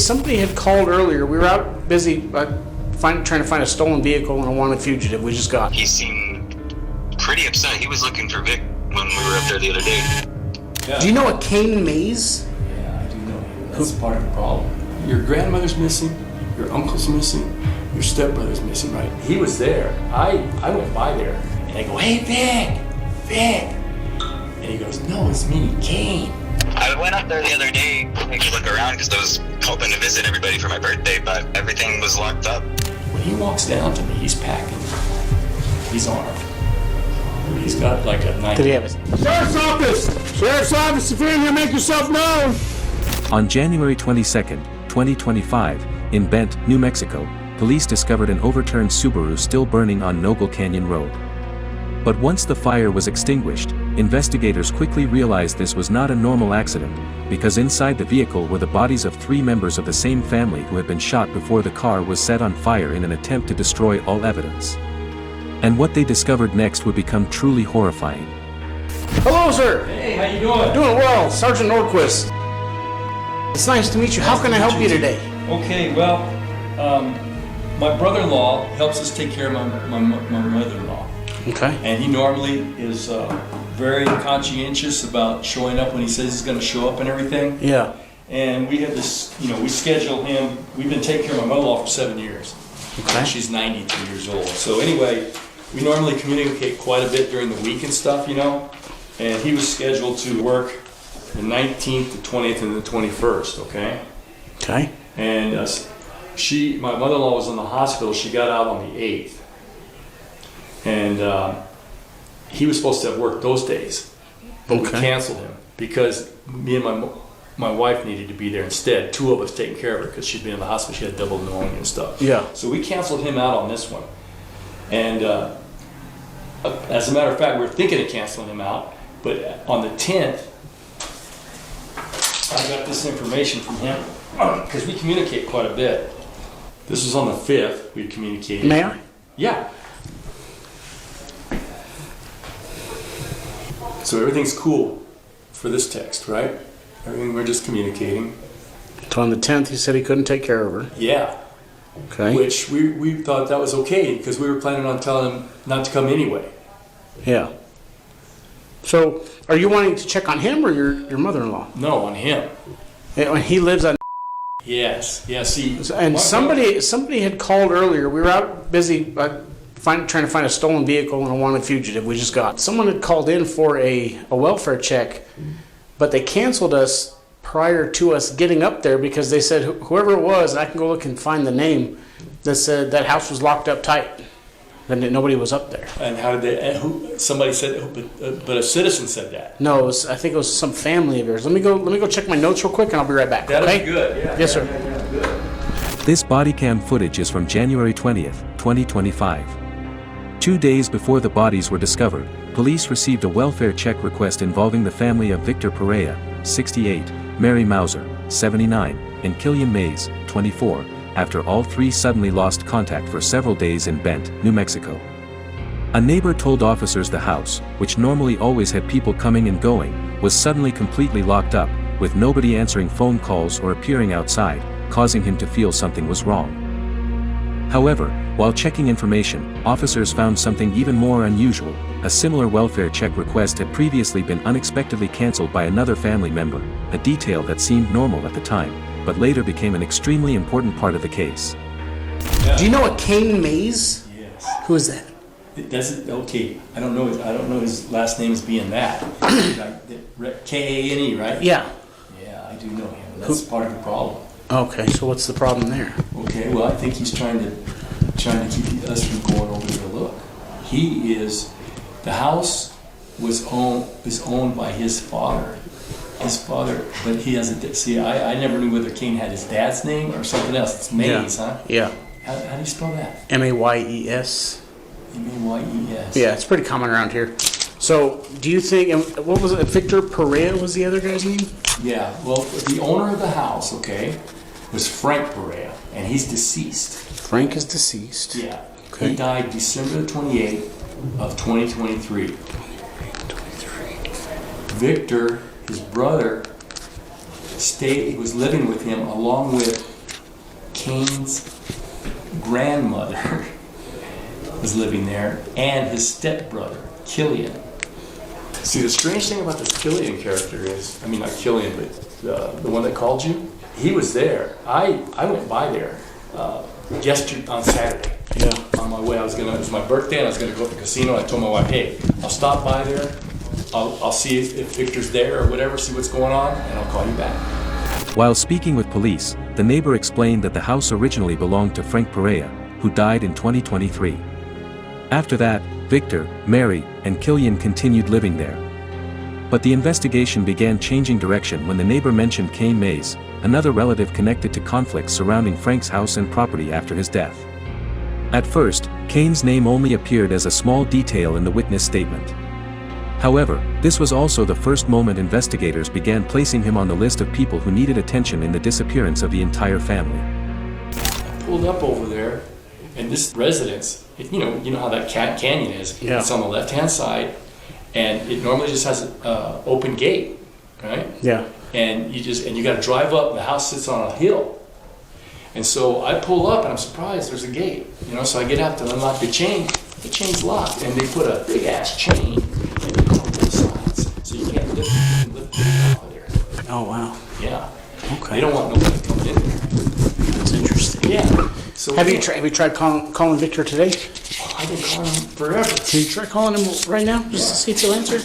Somebody had called earlier. We were out busy trying to find a stolen vehicle and a wanted fugitive we just got. He seemed pretty upset. He was looking for Vic when we were up there the other day. Yeah. Do you know a Kane Mays? Yeah, I do know him. That's part of the problem. Your grandmother's missing, your uncle's missing, your stepbrother's missing, right? He was there. I went by there and I go, hey, Vic! And he goes, no, it's me, Kane. I went up there the other day to take a look around because I was hoping to visit everybody for my birthday, but everything was locked up. When he walks down to me, he's packing. He's armed. He's got like a knife. Did he have it? Sheriff's Office! Sheriff's Office, if you're in here, make yourself known! On January 22nd, 2025, in Bent, New Mexico, police discovered an overturned Subaru still burning on Nogle Canyon Road. But once the fire was extinguished, investigators quickly realized this was not a normal accident, because inside the vehicle were the bodies of 3 members of the same family who had been shot before the car was set on fire in an attempt to destroy all evidence. And what they discovered next would become truly horrifying. Hello, sir. Hey, how you doing? Doing well, Sergeant Nordquist. It's nice to meet you. How can I help you today? Okay, well, my brother-in-law helps us take care of my mother-in-law. Okay. And he normally is very conscientious about showing up when he says he's going to show up and everything. Yeah. And we had this, we schedule him. We've been taking care of my mother-in-law for 7 years. Okay. And she's 92 years old. So anyway, we normally communicate quite a bit during the week and stuff, And he was scheduled to work the 19th, the 20th, and the 21st, okay? Okay. And my mother-in-law was in the hospital. She got out on the 8th. And he was supposed to have worked those days. But we canceled him because me and my wife needed to be there instead. 2 of us taking care of her because she'd been in the hospital. She had double pneumonia and stuff. Yeah. So we canceled him out on this one. And as a matter of fact, we were thinking of canceling him out. But on the 10th, I got this information from him because we communicate quite a bit. This was on the 5th. We communicated. May I? Yeah. So everything's cool for this text, right? Everything, we're just communicating. So on the 10th, he said he couldn't take care of her. Yeah. Okay. Which we thought that was okay because we were planning on telling him not to come anyway. Yeah. So are you wanting to check on him or your mother-in-law? No, on him. Yeah, he lives on. Yes. Yeah. See. And somebody had called earlier. We were out busy trying to find a stolen vehicle and a wanted fugitive we just got. Someone had called in for a welfare check, but they canceled us prior to us getting up there because they said whoever it was, and I can go look and find the name, that said that house was locked up tight and that nobody was up there. And how did they? Somebody said, but a citizen said that. No, I think it was some family of yours. Let me go check my notes real quick, and I'll be right back. That'd okay? be good. Yeah. Yes, sir. Yeah, good. This body cam footage is from January 20th, 2025. 2 days before the bodies were discovered, police received a welfare check request involving the family of Victor Perea, 68, Mary Mauser, 79, and Killian Mays, 24, after all 3 suddenly lost contact for several days in Bent, New Mexico. A neighbor told officers the house, which normally always had people coming and going, was suddenly completely locked up, with nobody answering phone calls or appearing outside, causing him to feel something was wrong. However, while checking information, officers found something even more unusual. A similar welfare check request had previously been unexpectedly canceled by another family member, a detail that seemed normal at the time, but later became an extremely important part of the case. Yeah. Do you know a Kane Mays? Yes. Who is that? Okay. I don't know his last name as being that. Kane, right? Yeah. Yeah, I do know him. That's part of the problem. Okay, so what's the problem there? Okay, well, I think he's trying to keep us from going over there to look. The house is owned by his father. But he has I never knew whether Kane had his dad's name or something else. It's Mays, huh? Yeah. How do you spell that? Mayes. Mayes. Yeah, it's pretty common around here. So, do you think, what was it, Victor Perea was the other guy's name? Yeah, well, the owner of the house, was Frank Perea, and he's deceased. Frank is deceased. Yeah. Okay. He died December 28th of 2023. Victor, his brother, he was living with him along with Kane's grandmother was living there, and his stepbrother, Killian. See, the strange thing about this Killian character is, I mean, not Killian, but the one that called you, he was there. I went by there yesterday on Saturday. Yeah. On my way, it was my birthday, and I was gonna go to the casino. I told my wife, hey, I'll stop by there. I'll see if Victor's there or whatever, see what's going on, and I'll call you back. While speaking with police, the neighbor explained that the house originally belonged to Frank Perea, who died in 2023. After that, Victor, Mary, and Killian continued living there. But the investigation began changing direction when the neighbor mentioned Kane Mays, another relative connected to conflicts surrounding Frank's house and property after his death. At first, Kane's name only appeared as a small detail in the witness statement. However, this was also the first moment investigators began placing him on the list of people who needed attention in the disappearance of the entire family. I pulled up over there, and this residence, you know how that canyon is. Yeah. It's on the left-hand side, and it normally just has an open gate, right? Yeah. And you got to drive up. And the house sits on a hill, and so I pull up, and I'm surprised there's a gate. So I get out to unlock the chain. The chain's locked, and they put a big ass chain on both sides, so you can't lift it out of there. Oh, wow. Yeah. Okay. They don't want nobody coming in there. That's interesting. Yeah. So Have you tried calling Victor today? I've been calling him forever. Can you try calling him right now just to see if he'll answer?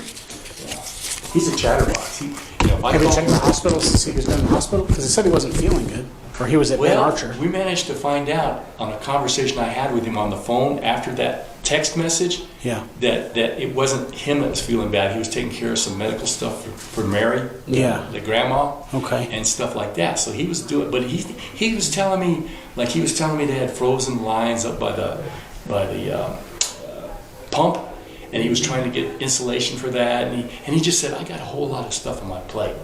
He's a chatterbox. Have you checked the hospital to see if he's been in the hospital? Because he said he wasn't feeling good. Or he was at Ben Archer. We managed to find out on a conversation I had with him on the phone after that text message that it wasn't him that was feeling bad. He was taking care of some medical stuff for Mary, the grandma, and stuff like that. So he was doing, but he was telling me they had frozen lines up by the pump, and he was trying to get insulation for that, and he just said, I got a whole lot of stuff on my plate.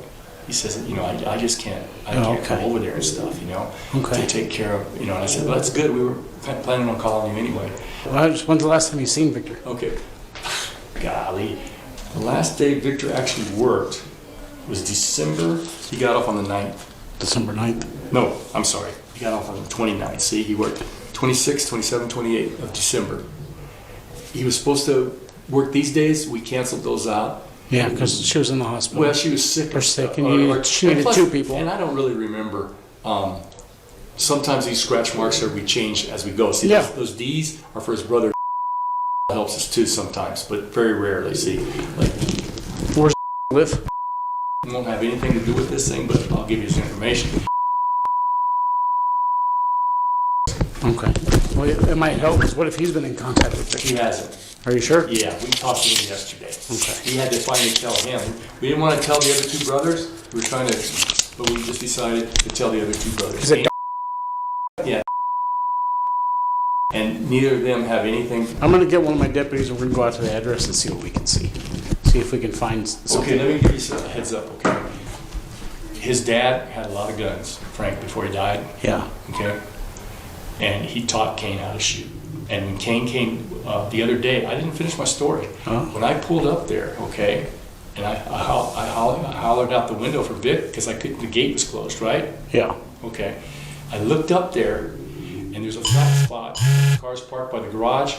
He says, I just can't come over there and stuff, to take care of, and I said, well, that's good. We were planning on calling you anyway. Well, when's the last time you seen Victor? Okay. Golly. The last day Victor actually worked was December. He got off on the 9th. December 9th? No, I'm sorry. He got off on the 29th. See, he worked 26, 27, 28 of December. He was supposed to work these days. We canceled those out. Yeah, because she was in the hospital. Well, she was sick. Or sick, and she needed two people. And I don't really remember. Sometimes these scratch marks we change as we go. See, those D's are for his brother. Helps us too sometimes, but very rarely. See, like where's live? It won't have anything to do with this thing, but I'll give you his information. Okay. Well, it might help. Because what if he's been in contact with Victor? He hasn't. Are you sure? Yeah, we talked to him yesterday. Okay. He had to finally tell him. We didn't want to tell the other two brothers. We were trying to, but we just decided to tell the other two brothers. Is it? Yeah. And neither of them have anything. I'm going to get one of my deputies and we're going to go out to the address and see what we can see. See if we can find something. Okay, let me give you some heads up, okay? His dad had a lot of guns, Frank, before he died. Yeah. Okay? And he taught Kane how to shoot. And when Kane came the other day, I didn't finish my story. Huh? When I pulled up there, okay, and I hollered out the window for Vic because the gate was closed, right? Yeah. Okay. I looked up there, and there's a flat spot. Cars parked by the garage.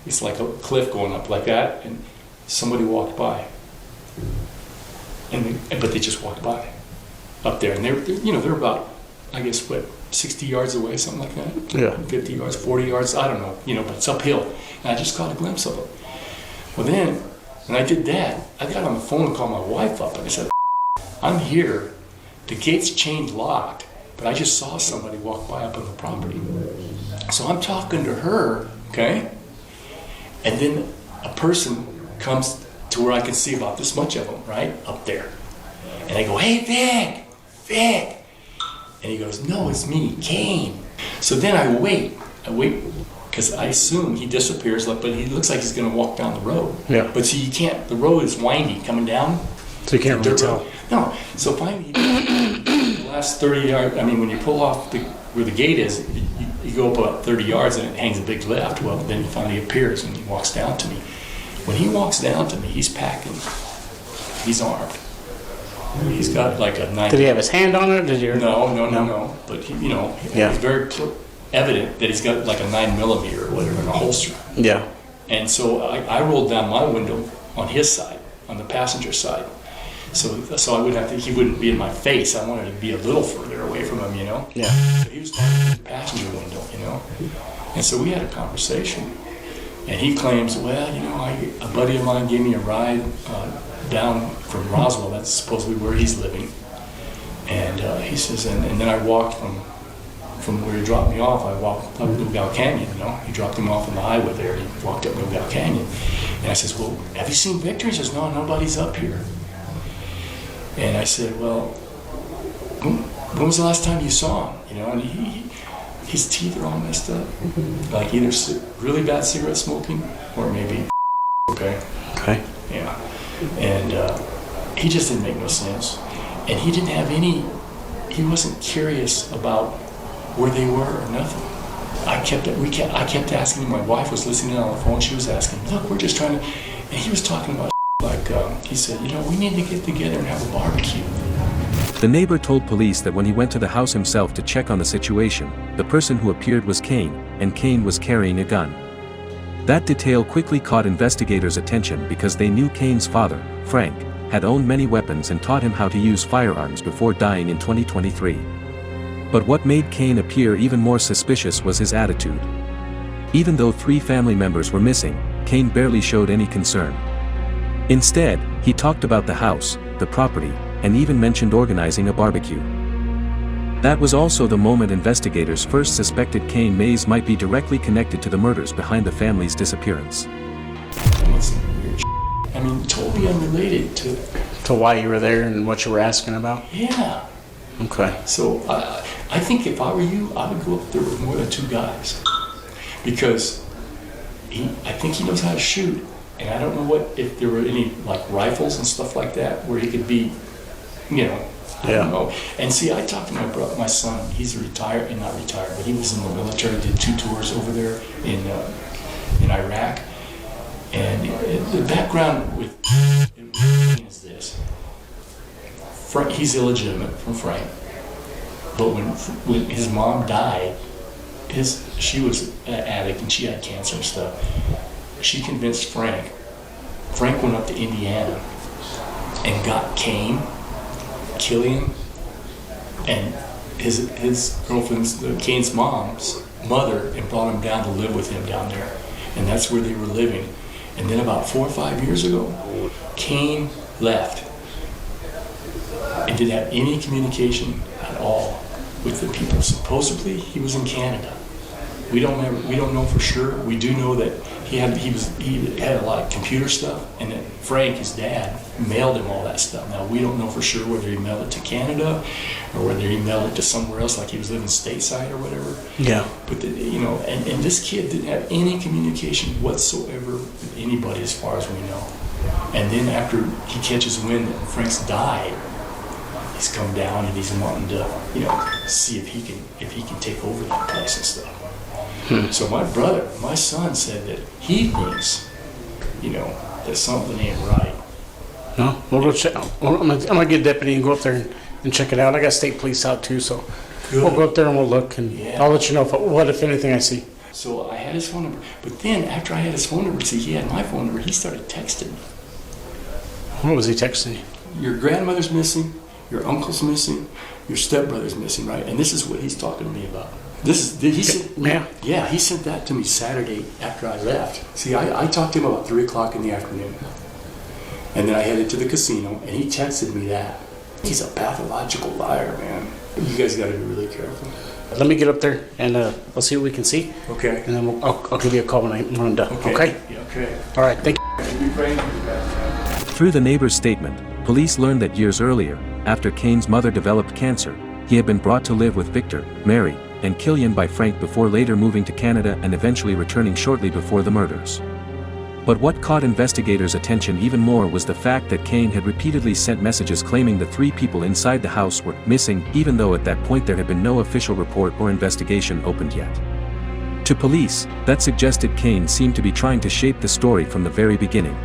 It's like a cliff going up like that, and somebody walked by. But they just walked by up there, and they're about, I guess, 60 yards away, something like that. Yeah. 50 yards, 40 yards, I don't know, but it's uphill. And I just caught a glimpse of it. Well then, when I did that, I got on the phone and called my wife up, and I said, I'm here, the gate's chained locked, but I just saw somebody walk by up on the property. So I'm talking to her, okay? And then a person comes to where I can see about this much of them, right? Up there. And I go, hey, Vic! And he goes, no, it's me, Kane. So then I wait, because I assume he disappears, but he looks like he's going to walk down the road. Yeah. But see, you can't, the road is windy coming down. So you can't really tell. No. So finally, the last 30 yards, when you pull off where the gate is, you go up about 30 yards and it hangs a big left. Well, then he finally appears and he walks down to me. When he walks down to me, he's packing. He's armed. He's got like a 9. Did he have his hand on it? Did you? No. But he, Yeah. it's very evident that he's got like a 9mm or whatever in a holster. Yeah. And so I rolled down my window on his side, on the passenger side. So I wouldn't have to, he wouldn't be in my face. I wanted to be a little further away from him, Yeah. So he was talking through the passenger window, And so we had a conversation. And he claims, well, a buddy of mine gave me a ride down from Roswell, that's supposedly where he's living. And he says, and then I walked from where he dropped me off, I walked up Newgal Canyon, He dropped him off on the highway there, and he walked up Newgal Canyon. And I says, well, have you seen Victor? He says, no, nobody's up here. And I said, well, when was the last time you saw him? And his teeth are all messed up. Like either really bad cigarette smoking or maybe okay. Yeah. And he just didn't make no sense. And he didn't have he wasn't curious about where they were or nothing. I kept asking him, my wife was listening on the phone, she was asking, look, we're just trying to, and he was talking about like, he said, we need to get together and have a barbecue. The neighbor told police that when he went to the house himself to check on the situation, the person who appeared was Kane, and Kane was carrying a gun. That detail quickly caught investigators' attention because they knew Kane's father, Frank, had owned many weapons and taught him how to use firearms before dying in 2023. But what made Kane appear even more suspicious was his attitude. Even though 3 family members were missing, Kane barely showed any concern. Instead, he talked about the house, the property, and even mentioned organizing a barbecue. That was also the moment investigators first suspected Kane Mays might be directly connected to the murders behind the family's disappearance. Totally unrelated To why you were there and what you were asking about? Yeah. Okay. So I think if I were you, I would go up there with more than 2 guys. Because I think he knows how to shoot. And I don't know if there were any like rifles and stuff like that where he could be, I don't know. And see, I talked to my son. He's retired, and not retired, but he was in the military, did 2 tours over there in Iraq. And the background with is this. He's illegitimate from Frank. But when his mom died, she was an addict and she had cancer and stuff. She convinced Frank. Frank went up to Indiana and got Kane, Killian, and his girlfriend's, Kane's mom's mother, and brought him down to live with him down there. And that's where they were living. And then about 4 or 5 years ago, Kane left and didn't have any communication at all with the people. Supposedly, he was in Canada. We don't know for sure. We do know that he had a lot of computer stuff, and that Frank, his dad, mailed him all that stuff. Now we don't know for sure whether he mailed it to Canada or whether he mailed it to somewhere else, like he was living stateside or whatever. Yeah. But and this kid didn't have any communication whatsoever with anybody, as far as we know. And then after he catches wind that Frank's died, he's come down and he's wanting to, see if he can take over that place and stuff. So my son said that he thinks, that something ain't right. No, we'll go check. I'm gonna get a deputy and go up there and check it out. I got state police out too, so we'll go up there and we'll look, and I'll let you know if anything I see. So I had his phone number, but then after I had his phone number, see, he had my phone number. He started texting me. What was he texting you? Your grandmother's missing. Your uncle's missing. Your stepbrother's missing, right? And this is what he's talking to me about. He sent that to me Saturday after I left. See, I talked to him about 3 o'clock in the afternoon. And then I headed to the casino, and he texted me that. He's a pathological liar, man. You guys got to be really careful. Let me get up there, and we'll see what we can see. Okay. And then I'll give you a call when I'm done. Okay? Yeah, okay. All right, thank you. Through the neighbor's statement, police learned that years earlier, after Kane's mother developed cancer, he had been brought to live with Victor, Mary, and Killian by Frank before later moving to Canada and eventually returning shortly before the murders. But what caught investigators' attention even more was the fact that Kane had repeatedly sent messages claiming the 3 people inside the house were missing, even though at that point there had been no official report or investigation opened yet. To police, that suggested Kane seemed to be trying to shape the story from the very beginning.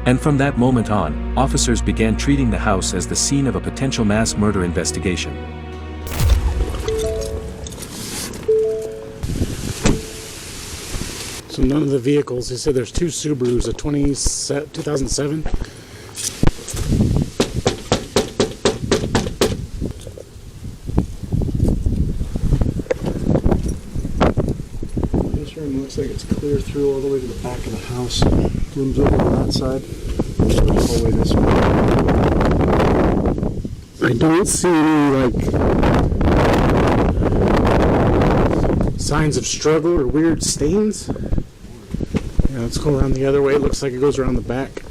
And from that moment on, officers began treating the house as the scene of a potential mass murder investigation. So none of the vehicles, they said there's two Subarus, a 2007. This room looks like it's clear through all the way to the back of the house. Rooms over on that side. Hallway this way. I don't see any, signs of struggle or weird stains. Yeah, let's go around the other way. It looks like it goes around the back.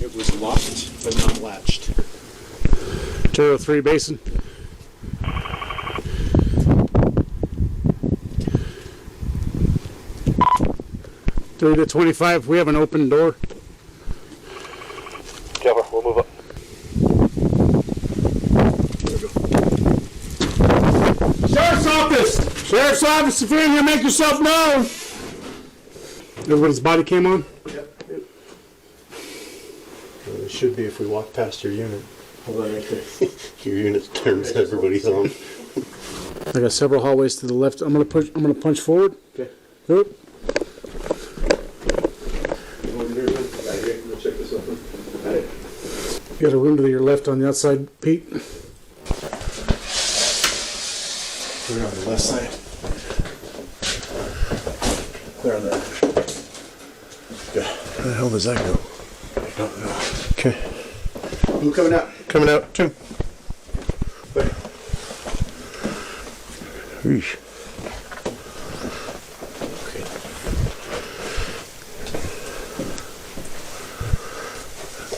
It was locked, but not latched. Material 3 basin. Three to 25. We have an open door. Cover, we'll move up. Sheriff's office! Sheriff's office, if you're in here, make yourself known! Everybody's body cam on? Yep. Well, it should be if we walk past your unit. Hold on right there. Your unit turns everybody's on. I got several hallways to the left. I'm gonna punch forward. Okay. Good. Check this out. You got a room to your left on the outside, Pete. We're on the left side. Clear on that. Good. Where the hell does that go? I don't know. Okay. Who coming out? Coming out. Tim. Wait. Eesh. Okay.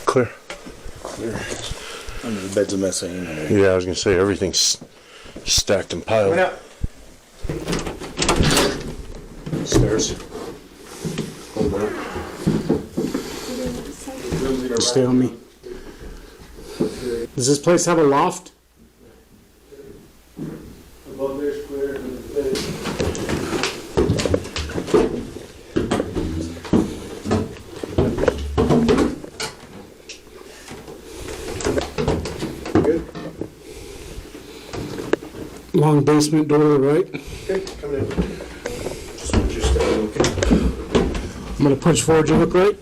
Clear. Clear. I mean, the bed's a mess, ain't it? Yeah, I was gonna say everything's stacked and piled. Coming out. Stairs. Hold on. Stay on me. Does this place have a loft? Above there's clear. Good. Long basement door to the right. Okay, coming in. Just want you to stay okay. I'm gonna punch forward. You look right.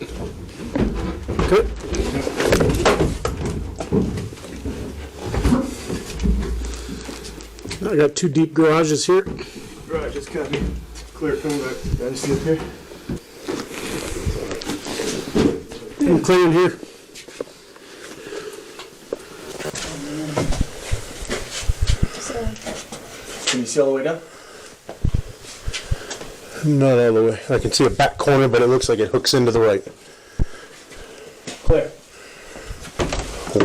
Good. I got two deep garages here. Right, just cut me. Clear coming back. Did I see up here? I'm clearing here. Can you see all the way down? Not all the way. I can see a back corner, but it looks like it hooks into the right. Clear.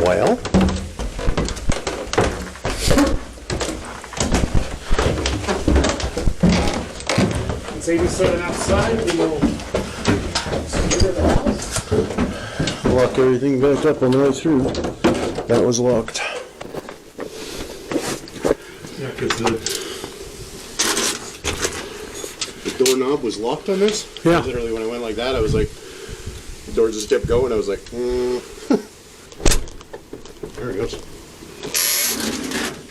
Well, It's 87 outside. We will secure the house. lock everything back up on the way through. That was locked. Yeah, because the doorknob was locked on this. Yeah. Literally, when I went like that, I was like, the door just kept going. I was like, There it goes.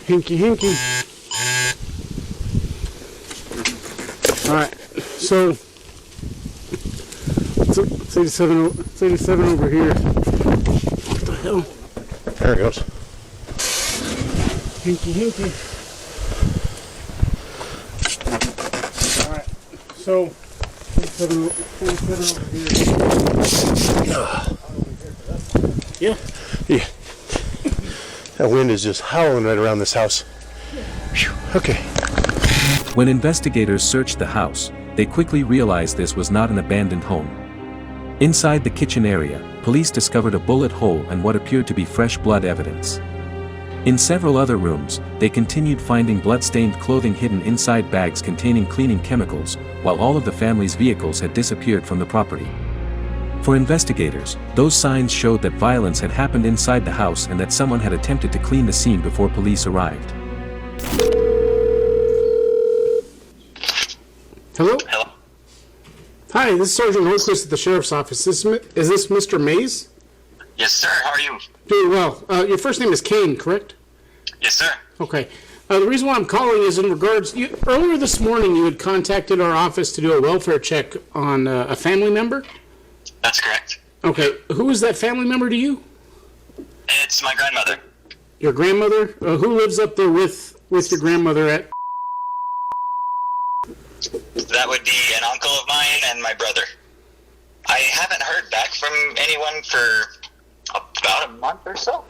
Hinky, hinky. All right. So it's 87 over here. What the hell? There it goes. Hinky, hinky. All right. So 87 over here. Yeah. Yeah. That wind is just howling right around this house. Phew. Okay. When investigators searched the house, they quickly realized this was not an abandoned home. Inside the kitchen area, police discovered a bullet hole and what appeared to be fresh blood evidence. In several other rooms, they continued finding blood-stained clothing hidden inside bags containing cleaning chemicals, while all of the family's vehicles had disappeared from the property. For investigators, those signs showed that violence had happened inside the house and that someone had attempted to clean the scene before police arrived. Hello? Hello? Hi. Hi, this is Sergeant Horquist at the Sheriff's Office. Is this Mr. Mays? Yes, sir. How are you? Doing well. Your first name is Kane, correct? Yes, sir. Okay. The reason why I'm calling is in regards... earlier this morning, you had contacted our office to do a welfare check on a family member? That's correct. Okay. Who is that family member to you? It's my grandmother. Your grandmother? Who lives up there with your grandmother at... That would be an uncle of mine and my brother. I haven't heard back from anyone for about a month or so,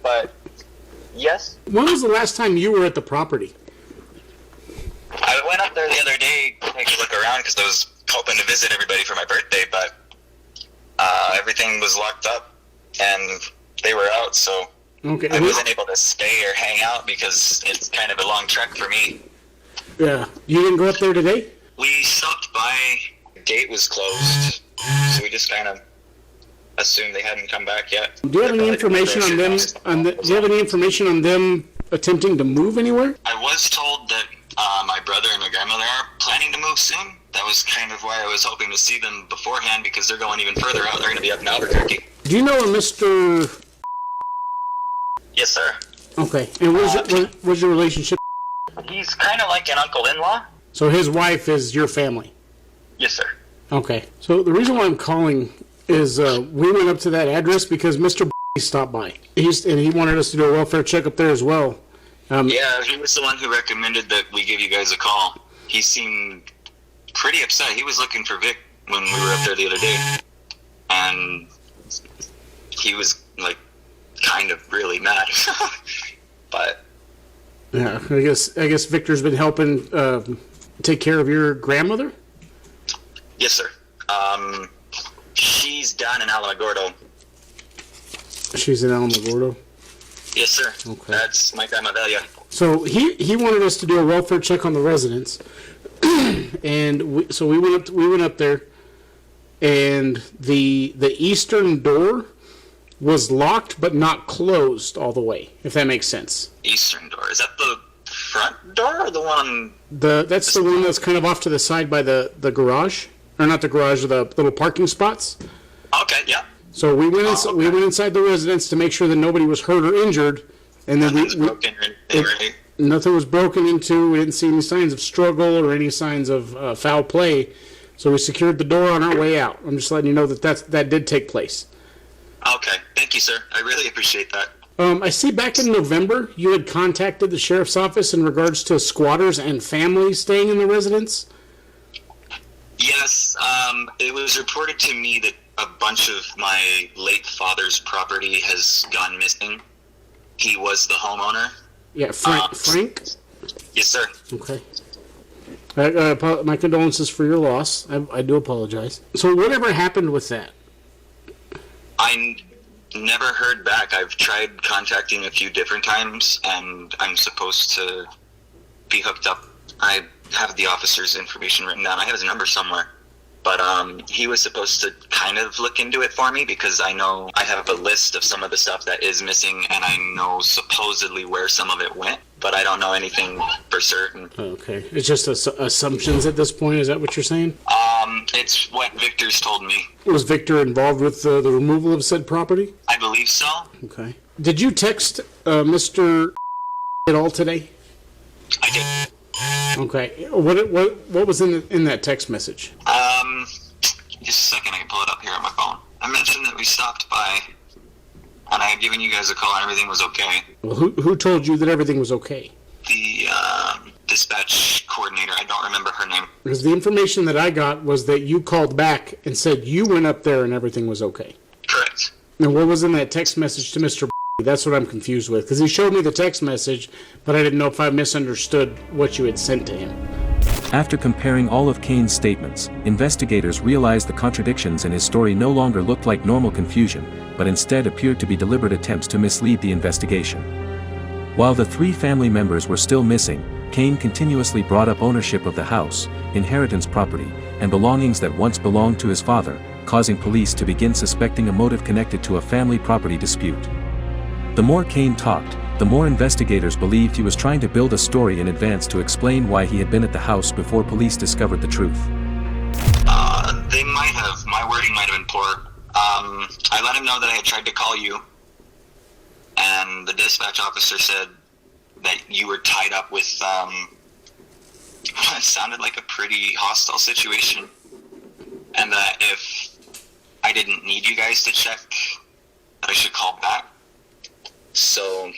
but yes. When was the last time you were at the property? I went up there the other day to take a look around because I was hoping to visit everybody for my birthday, but everything was locked up and they were out, so Okay. I wasn't able to stay or hang out because it's kind of a long trek for me. Yeah. You didn't go up there today? We stopped by, the gate was closed, so we just kind of assumed they hadn't come back yet. Do you have any information on them? Do you have any information on them attempting to move anywhere? I was told that my brother and my grandmother are planning to move soon. That was kind of why I was hoping to see them beforehand because they're going even further out. They're going to be up in Albuquerque. Do you know a Mr. Yes, sir. Okay. And what's your relationship? He's kind of like an uncle-in-law. So his wife is your family? Yes, sir. Okay. So the reason why I'm calling is we went up to that address because Mr. stopped by. And he wanted us to do a welfare check up there as well. Yeah, he was the one who recommended that we give you guys a call. He seemed pretty upset. He was looking for Vic when we were up there the other day. And he was, like, kind of really mad. But... yeah, I guess Victor's been helping take care of your grandmother? Yes, sir. She's down in Alamogordo. She's in Alamogordo? Yes, sir. Okay. That's my grandmother, yeah. So he wanted us to do a welfare check on the residence, and we went up there, and the eastern door was locked but not closed all the way, if that makes sense. Eastern door. Is that the front door or the one? That's the one that's kind of off to the side by the garage, or not the garage, the little parking spots. Okay, yeah. So we went inside the residence to make sure that nobody was hurt or injured, and then nothing was broken into. We didn't see any signs of struggle or any signs of foul play. So we secured the door on our way out. I'm just letting you know that did take place. Okay, thank you, sir. I really appreciate that. I see back in November you had contacted the sheriff's office in regards to squatters and families staying in the residence. Yes, it was reported to me that a bunch of my late father's property has gone missing. He was the homeowner. Yeah, Frank? Yes, sir. Okay. My condolences for your loss. I do apologize. So whatever happened with that? I never heard back. I've tried contacting a few different times, and I'm supposed to be hooked up. I have the officer's information written down. I have his number somewhere. But he was supposed to kind of look into it for me because I know I have a list of some of the stuff that is missing, and I know supposedly where some of it went, but I don't know anything for certain. Okay. It's just assumptions at this point, is that what you're saying? It's what Victor's told me. Was Victor involved with the removal of said property? I believe so. Okay. Did you text Mr. at all today? I did. Okay. What was in that text message? Just a second, I can pull it up here on my phone. I mentioned that we stopped by, and I had given you guys a call and everything was okay. Well, who told you that everything was okay? The dispatch coordinator, I don't remember her name. Because the information that I got was that you called back and said you went up there and everything was okay. Correct. And what was in that text message to Mr. That's what I'm confused with. Because he showed me the text message, but I didn't know if I misunderstood what you had sent to him. After comparing all of Kane's statements, investigators realized the contradictions in his story no longer looked like normal confusion, but instead appeared to be deliberate attempts to mislead the investigation. While the three family members were still missing, Kane continuously brought up ownership of the house, inheritance property, and belongings that once belonged to his father, causing police to begin suspecting a motive connected to a family property dispute. The more Kane talked, the more investigators believed he was trying to build a story in advance to explain why he had been at the house before police discovered the truth. for. I let him know that I had tried to call you, and the dispatch officer said that you were tied up with what sounded like a pretty hostile situation, and that if I didn't need you guys to check, that I should call back. So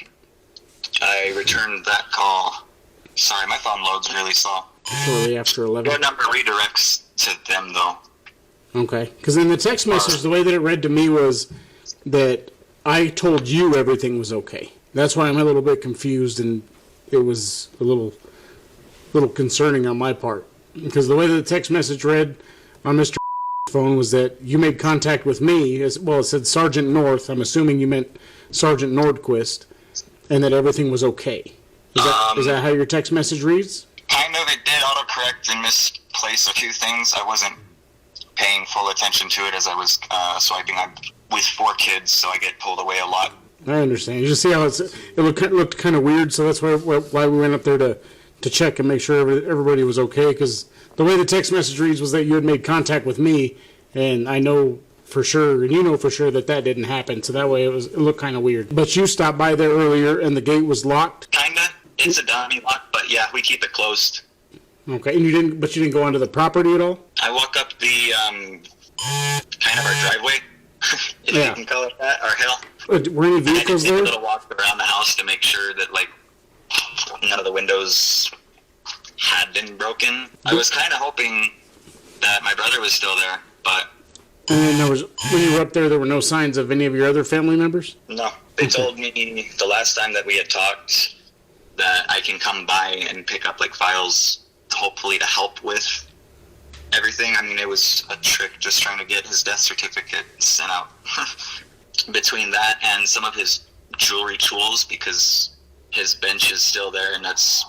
I returned that call. Sorry, my phone loads really slow. Shortly after 11. Your number redirects to them, though. Okay. Because in the text message, the way that it read to me was that I told you everything was okay. That's why I'm a little bit confused, and it was a little concerning on my part. Because the way that the text message read on Mr. phone was that you made contact with me, as well, it said Sergeant North. I'm assuming you meant Sergeant Nordquist, and that everything was okay. Is that how your text message reads? Kind of. It did autocorrect and misplace a few things. I wasn't paying full attention to it as I was swiping. I'm with 4 kids, so I get pulled away a lot. I understand. You just see how it looked kind of weird, so that's why we went up there to check and make sure everybody was okay, because the way the text message reads was that you had made contact with me, and I know for sure, and you know for sure that didn't happen, so that way it looked kind of weird. But you stopped by there earlier, and the gate was locked? Kinda. It's a dummy lock, but yeah, we keep it closed. Okay, and you didn't go onto the property at all? I walk up the, kind of our driveway, if you can call it that, our hill. Were any vehicles there? I there? did take a little walk around the house to make sure that, like, none of the windows had been broken. I was kind of hoping that my brother was still there, but... And then when you were up there, there were no signs of any of your other family members? No. They told me the last time that we had talked that I can come by and pick up, like, files, hopefully to help with everything. I mean, it was a trick just trying to get his death certificate sent out. Between that and some of his jewelry tools, because his bench is still there, and that's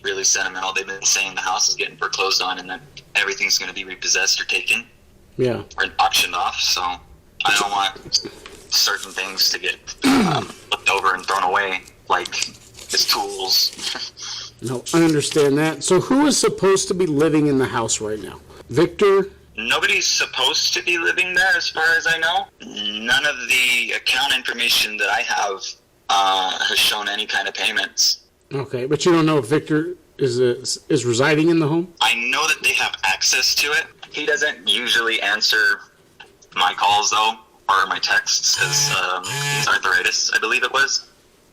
really sentimental. They've been saying the house is getting foreclosed on and that everything's going to be repossessed or taken. Yeah. Or auctioned off, so I don't want certain things to get looked over and thrown away, like his tools. No, I understand that. So who is supposed to be living in the house right now? Victor? Nobody's supposed to be living there, as far as I know. None of the account information that I have has shown any kind of payments. Okay, but you don't know if Victor is residing in the home? I know that they have access to it. He doesn't usually answer my calls, though, or my texts, because he's arthritis, I believe it was.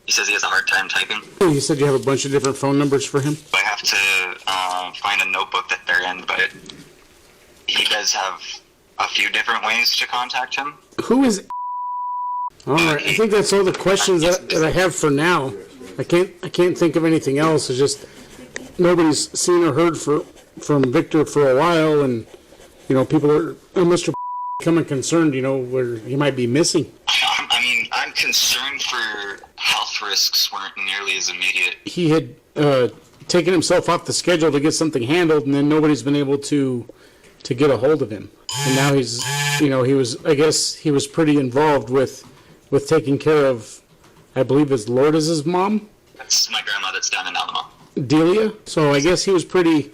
He says he has a hard time typing. You said you have a bunch of different phone numbers for him? I have to find a notebook that they're in, but he does have a few different ways to contact him. Who is... All right, I think that's all the questions that I have for now. I can't think of anything else. It's just nobody's seen or heard from Victor for a while, and people are Mr. becoming concerned, where he might be missing. I mean, I'm concerned for health risks weren't nearly as immediate. He had taken himself off the schedule to get something handled, and then nobody's been able to get a hold of him. And now he's, I guess he was pretty involved with taking care of, I believe his Lourdes' mom? That's my grandma that's down in Alamo. Delia? So I guess he was pretty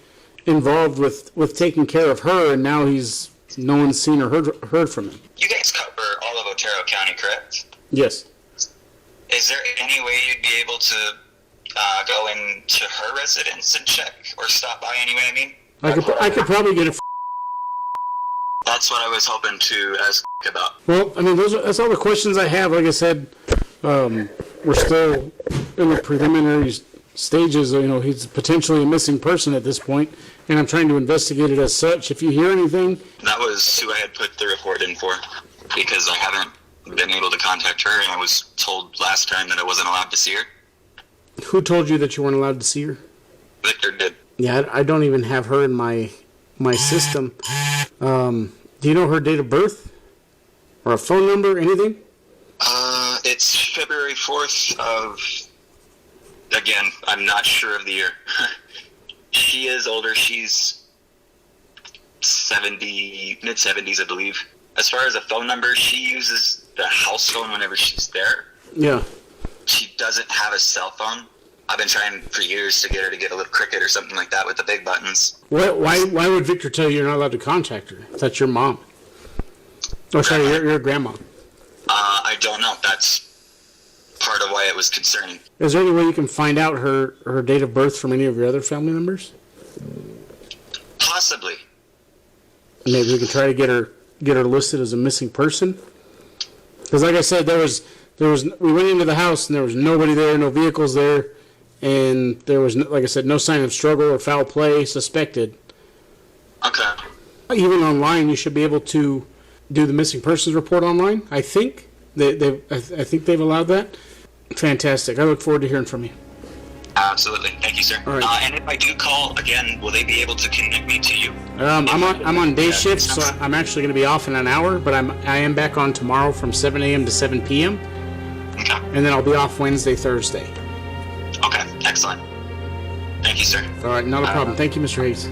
involved with taking care of her, and now no one's seen or heard from him. You guys cover all of Otero County, correct? Yes. Is there any way you'd be able to go into her residence and check, or stop by anyway? I mean, I could probably get a. That's what I was hoping to ask about. Well, I mean, that's all the questions I have. Like I said, we're still in the preliminary stages. He's potentially a missing person at this point, and I'm trying to investigate it as such. If you hear anything... That was who I had put the report in for, because I haven't been able to contact her, and I was told last time that I wasn't allowed to see her. Who told you that you weren't allowed to see her? Victor did. Yeah, I don't even have her in my system. Do you know her date of birth? Or a phone number, anything? It's February 4th of... Again, I'm not sure of the year. She is older. She's 70, mid-70s, I believe. As far as a phone number, she uses the house phone whenever she's there. Yeah. She doesn't have a cell phone. I've been trying for years to get her to get a little Cricket or something like that with the big buttons. Why would Victor tell you you're not allowed to contact her? That's your mom. Oh, sorry, your grandma. I don't know. That's part of why it was concerning. Is there any way you can find out her date of birth from any of your other family members? Possibly. Maybe we can try to get her listed as a missing person. Because, like I said, there was we went into the house and there was nobody there, no vehicles there, and there was, like I said, no sign of struggle or foul play suspected. Okay. Even online, you should be able to do the missing persons report online. I think I think they've allowed that. Fantastic. I look forward to hearing from you. Absolutely. Thank you, sir. All right. And if I do call again, will they be able to connect me to you? I'm on day shift, so I'm actually going to be off in an hour, but I am back on tomorrow from 7 a.m. to 7 p.m. Okay. And then I'll be off Wednesday, Thursday. Okay. Excellent. Thank you, sir. All right, not a problem. Thank you, Mr. Hayes.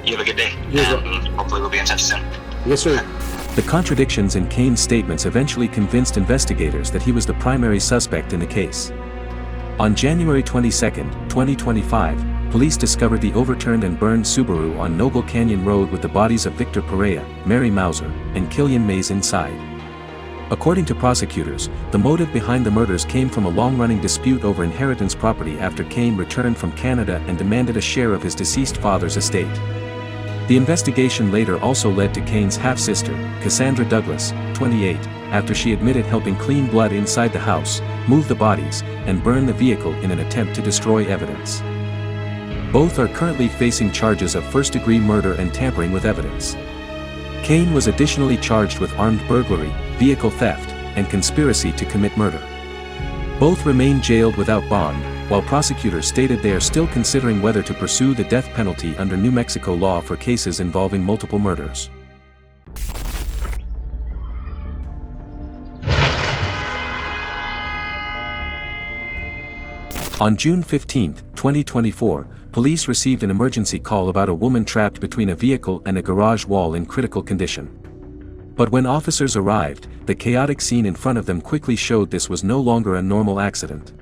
You have a good day. You as well. And hopefully we'll be in touch soon. Yes, sir. The contradictions in Kane's statements eventually convinced investigators that he was the primary suspect in the case. On January 22, 2025, police discovered the overturned and burned Subaru on Noble Canyon Road with the bodies of Victor Perea, Mary Mauser, and Killian Mays inside. According to prosecutors, the motive behind the murders came from a long-running dispute over inheritance property after Kane returned from Canada and demanded a share of his deceased father's estate. The investigation later also led to Kane's half-sister, Cassandra Douglas, 28, after she admitted helping clean blood inside the house, move the bodies, and burn the vehicle in an attempt to destroy evidence. Both are currently facing charges of first-degree murder and tampering with evidence. Kane was additionally charged with armed burglary, vehicle theft, and conspiracy to commit murder. Both remain jailed without bond, while prosecutors stated they are still considering whether to pursue the death penalty under New Mexico law for cases involving multiple murders. On June 15, 2024, police received an emergency call about a woman trapped between a vehicle and a garage wall in critical condition. But when officers arrived, the chaotic scene in front of them quickly showed this was no longer a normal accident.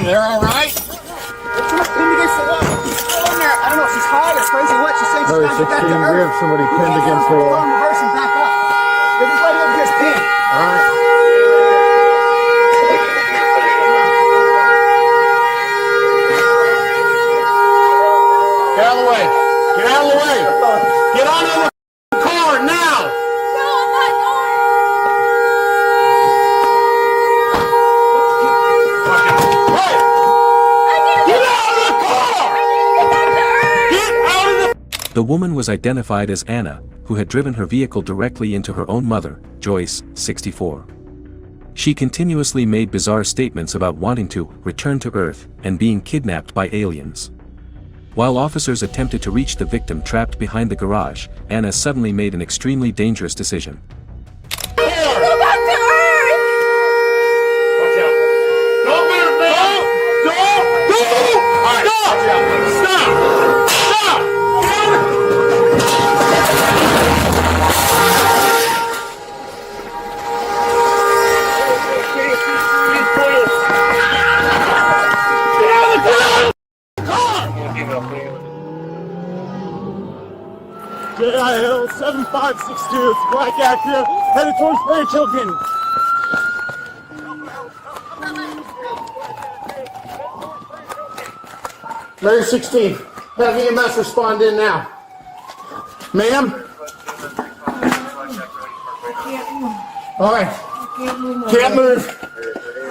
They're all right. Pinned against the wall. Still in there. I don't know if she's hot or crazy or what. She's saying she's got to get back to We Earth. have somebody pinned against the wall. Go in reverse and back up. This lady over here is pinned. All right. Get out of the way. Get out of the way. Get on in the car now. The woman was identified as Anna, who had driven her vehicle directly into her own mother, Joyce, 64. She continuously made bizarre statements about wanting to return to Earth and being kidnapped by aliens. While officers attempted to reach the victim trapped behind the garage, Anna suddenly made an extremely dangerous decision. JIL 7562, it's Black Acura, headed towards Ranch Hilton. Mary 16, have EMS respond in now. Ma'am? All right. Can't move.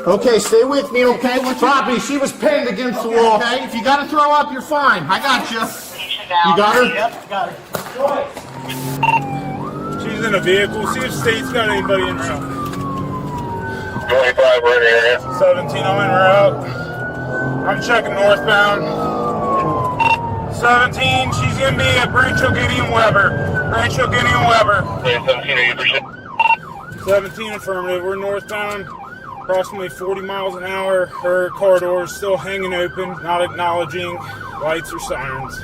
Okay, stay with me, okay? Poppy, she was pinned against the wall. Okay, if you gotta throw up, you're fine. I got you. You got her? Yep, got her. She's in a vehicle. See if State's got anybody in route. 25, we're in the area. 17, I'm in route. I'm checking northbound. 17, she's gonna be at Rancho Gideon Weber. Rancho Gideon Weber. 17 affirmative. We're northbound, approximately 40 miles an hour. Her car door is still hanging open, not acknowledging lights or sirens.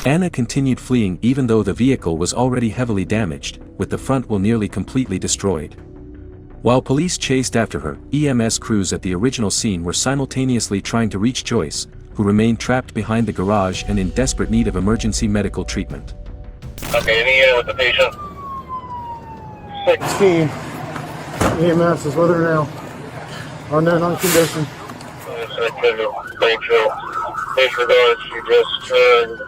Anna continued fleeing even though the vehicle was already heavily damaged, with the front wheel nearly completely destroyed. While police chased after her, EMS crews at the original scene were simultaneously trying to reach Joyce, who remained trapped behind the garage and in desperate need of emergency medical treatment. Okay, any with the patient? 16. EMS is with her now. Unknown on condition. Please regards, she just turned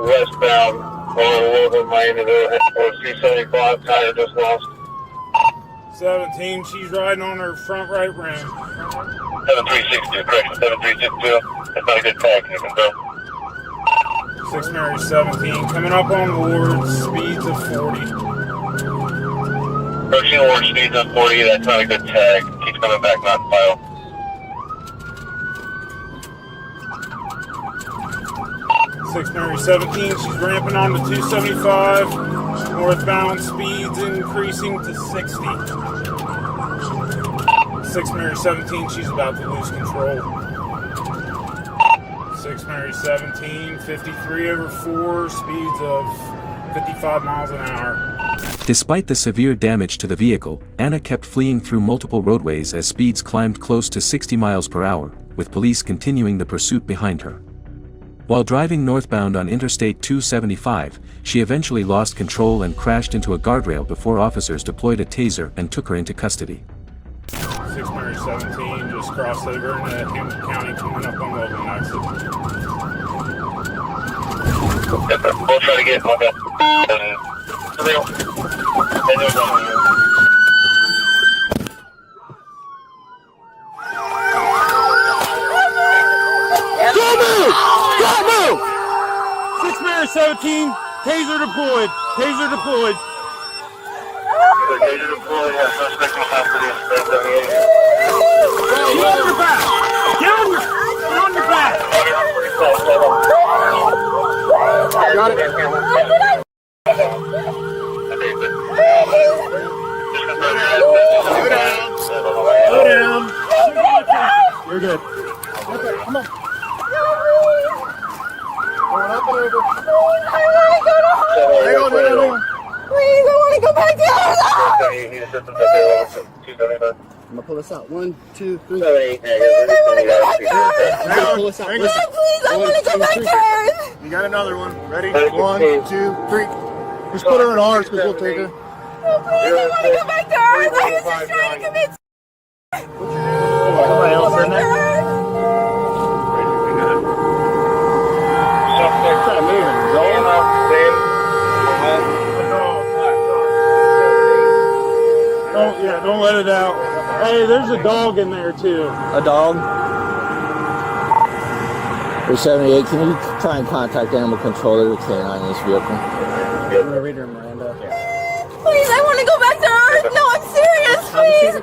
westbound on a little bit into the 375 tire just lost. 17, she's riding on her front right rim. 7362, correction, 7362. That's not a good tag, can you confirm? 6 Mary 17, coming up on Ward, speeds of 40. Approaching Ward, speeds of 40, that's not a good tag. Keeps coming back, not file. 6 Mary 17, she's ramping on to 275. Northbound speeds increasing to 60. 6 Mary 17, she's about to lose control. 6 Mary 17, 53 over 4, speeds of 55 miles an hour. Despite the severe damage to the vehicle, Anna kept fleeing through multiple roadways as speeds climbed close to 60 miles per hour, with police continuing the pursuit behind her. While driving northbound on Interstate 275, she eventually lost control and crashed into a guardrail before officers deployed a taser and took her into custody. 6 Mary 17 just crossed over into Hamilton County, coming up on Logan exit. We'll try to get on that. Don't move! 6 Mary 17, taser deployed. Taser deployed. Taser deployed, has suspect in custody of 78. Get on your back! Get on your back! Got it. Slow down. You're good. Okay, come on. Going up and over. I want to go to home. Hang on. Please, I want to go back to house. I'm gonna pull this out. 1, 2, 3. Please, I want to go back to Earth. Pull this out. Please, I want to go back to Earth. You got another one. Ready? 1, 2, 3. Just put her in ours because we'll take her. Oh, please, I want to go back to Earth. I was just trying to commit. Somebody else in there? Try to move it. Don't let it out. Hey, there's a dog in there too. A dog? 378, can you try and contact animal control? There's a canine in this vehicle. I'm gonna read her, Miranda. Please, I want to go back to Earth. No, I'm serious. Please.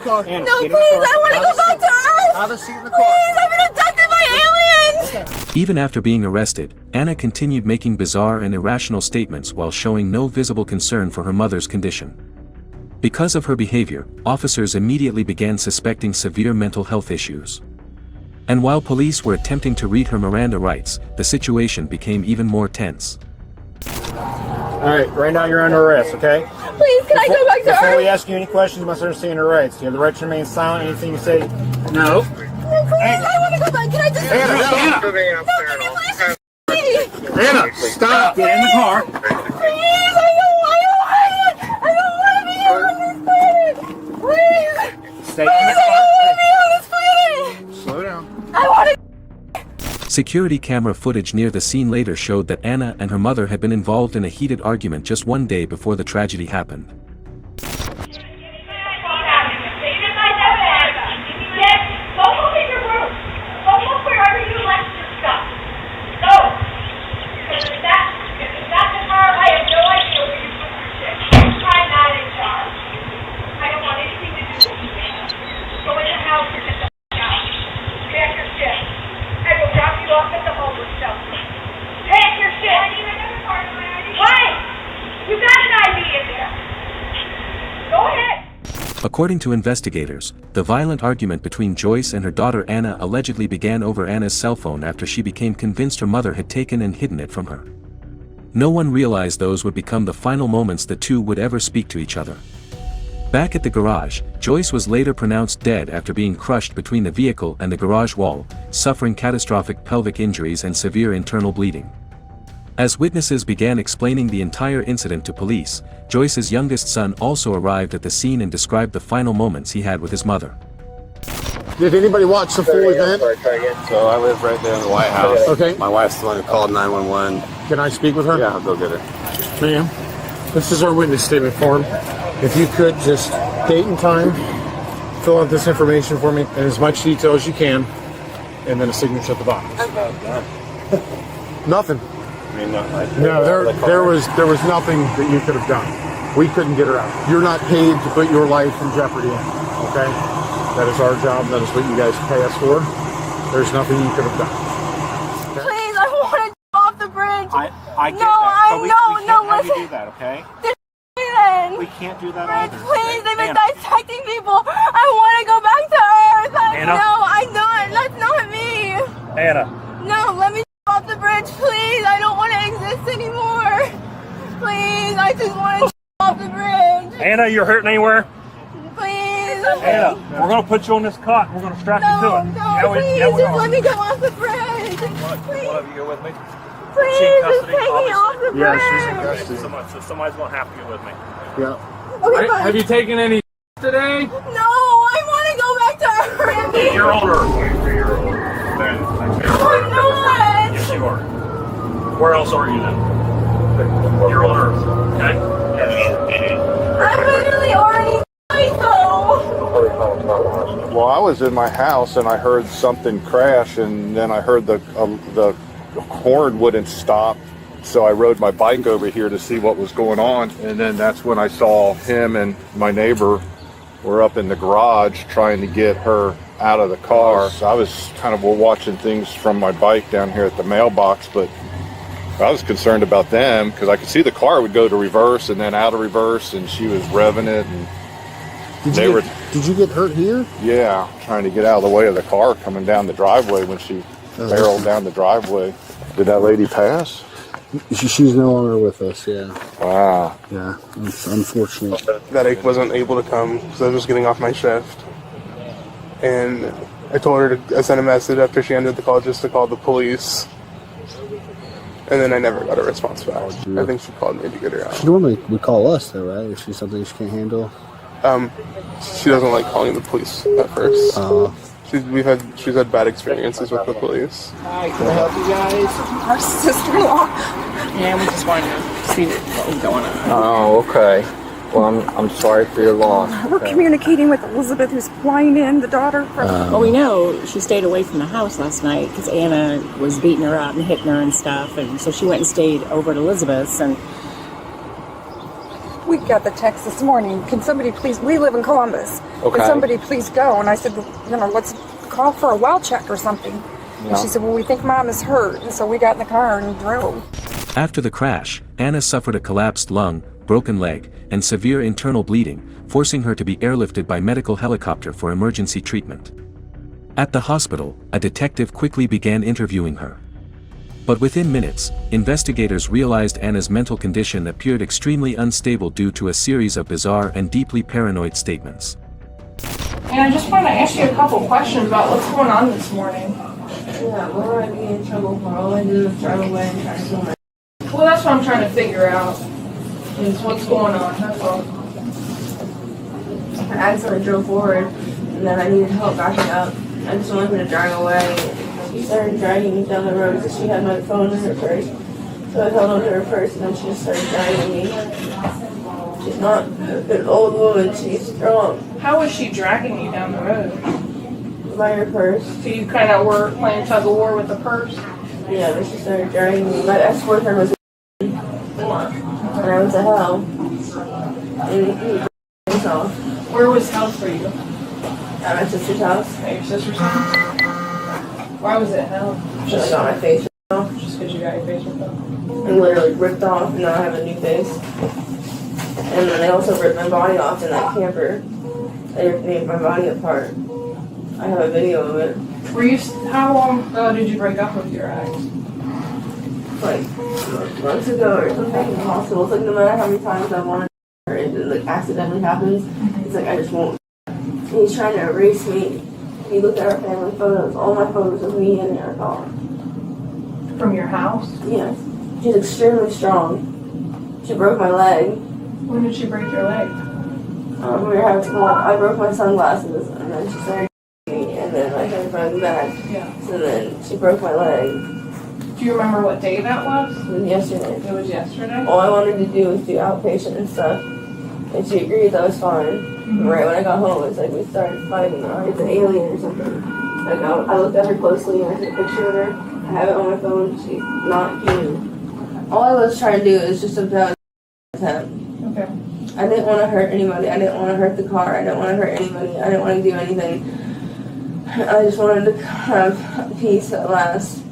No, please, I want to go back to Earth. Have a seat in the car. Please, I've been abducted by aliens. Even after being arrested, Anna continued making bizarre and irrational statements while showing no visible concern for her mother's condition. Because of her behavior, officers immediately began suspecting severe mental health issues. And while police were attempting to read her Miranda rights, the situation became even more tense. All right, right now you're under arrest, okay? Please, can I go back to Before Earth? we ask you any questions, you must understand your rights. You have the right to remain silent. Anything you say, no. Please, I want to go back. Can I just... Anna, stop. Get in the car. Please, I don't want to be on this planet. Please. Stay in Please, the I don't want to be on this planet. Slow down. I want to... Security camera footage near the scene later showed that Anna and her mother had been involved in a heated argument just one day before the tragedy happened. According to investigators, the violent argument between Joyce and her daughter Anna allegedly began over Anna's cell phone after she became convinced her mother had taken and hidden it from her. No one realized those would become the final moments the two would ever speak to each other. Back at the garage, Joyce was later pronounced dead after being crushed between the vehicle and the garage wall, suffering catastrophic pelvic injuries and severe internal bleeding. As witnesses began explaining the entire incident to police, Joyce's youngest son also arrived at the scene and described the final moments he had with his mother. Did anybody watch the full event? So I live right there in the White House. Okay. My wife's the one who called 911. Can I speak with her? Yeah, I'll go get her. Ma'am, this is our witness statement form. If you could just date and time, fill out this information for me in as much detail as you can, and then a signature at the bottom. Okay. Nothing. I mean, No, there was nothing that you could have done. We couldn't get her out. You're not paid to put your life in jeopardy. Okay? That is our job. That is what you guys pay us for. There's nothing you could have done. Okay? Please, I want to off the bridge. I get that. We can't have you do that, okay? Then. We can't do that Fred, either. please, they've been dissecting people. I want to go back to Earth. Anna? No, I'm not. That's not me. Anna. No, let me off the bridge, please. I don't want to exist anymore. Please, I just want to off the bridge. Anna, you're hurting anywhere? Please. Anna, we're going to put you on this cot and we're going to strap you to it. No, please, just let me go off the bridge. Please. One of you go with me? Please, just take me off the bridge. Yeah, she's in custody. So somebody's going to have to get with me. Yeah. Okay, bye. Have you taken any today? No, I want to go back to Earth. You're on Earth. You're on Earth. Then I'm not. yes, you are. Where else are you then? You're on Earth. Okay? I'm literally already died, though. Well, I was in my house and I heard something crash, and then I heard the horn wouldn't stop. So I rode my bike over here to see what was going on, and then that's when I saw him and my neighbor were up in the garage trying to get her out of the car. So I was kind of watching things from my bike down here at the mailbox, but I was concerned about them because I could see the car would go to reverse and then out of reverse, and she was revving it, and Did you get hurt here? Yeah, trying to get out of the way of the car coming down the driveway when she barreled down the driveway. Did that lady pass? She's no longer with us, yeah. Wow. Yeah, it's unfortunate. That I wasn't able to come because I was just getting off my shift. And I told her I sent a message after she ended the call just to call the police. And then I never got a response back. I think she called me to get her out. She normally would call us, though, right? If she's something she can't handle. She doesn't like calling the police at first. She's had bad experiences with the police. Hi, can I help you guys? Our sister-in-law. Yeah, we just wanted to see what was going on. Oh, okay. Well, I'm sorry for your loss. We're communicating with Elizabeth, who's flying in, the daughter. Well, we know she stayed away from the house last night because Anna was beating her up and hitting her and stuff, and so she went and stayed over at Elizabeth's. And we got the text this morning. Can somebody please? We live in Columbus. Okay. Can somebody please go? And I said, let's call for a well check or something. Yeah. And she said, well, we think Mom is hurt, and so we got in the car and drove. After the crash, Anna suffered a collapsed lung, broken leg, and severe internal bleeding, forcing her to be airlifted by medical helicopter for emergency treatment. At the hospital, a detective quickly began interviewing her. But within minutes, investigators realized Anna's mental condition appeared extremely unstable due to a series of bizarre and deeply paranoid statements. And I just wanted to ask you a couple questions about what's going on this morning. Yeah, what would I be in trouble for? All I did was drive away and try to kill myself. Well, that's what I'm trying to figure out, is what's going on, that's all. I accidentally drove forward, and then I needed help backing up. I just wanted her to drive away. She started dragging me down the road because she had my phone in her purse. So I held on to her purse, and then she just started dragging me. She's not an old woman, she's strong. How was she dragging you down the road? By her purse. So you kind of were playing tug of war with the purse? Yeah, but she started dragging me. My ex-boyfriend was and I went to hell. And he broke himself. Where was hell for you? At my sister's house. At your sister's house? Why was it hell? Because I got my face ripped off. Just because you got your face ripped off? And literally ripped off, and now I have a new face. And then they also ripped my body off in that camper. They ripped my body apart. I have a video of it. How long ago did you break up with your ex? like months ago or something in the hospital. It's like no matter how many times I want to, or it like accidentally happens, it's like I just won't. And he's trying to erase me. He looked at our family photos, all my photos of me in our car. From your house? Yes. She's extremely strong. She broke my leg. When did she break your leg? We were having, well, I broke my sunglasses, and then she started me, and then I started running back. Yeah. So then she broke my leg. Do you remember what day that was? It was yesterday. It was yesterday? All I wanted to do was do outpatient and stuff, and she agreed that was fine. Mm-hmm. Right when I got home, it's like we started fighting. It's an alien or something. Like I looked at her closely, and I took a picture of her. I have it on my phone. She's not human. All I was trying to do is just about him. Okay. I didn't want to hurt anybody. I didn't want to hurt the car. I didn't want to hurt anybody. I didn't want to do anything. I just wanted to have peace at last.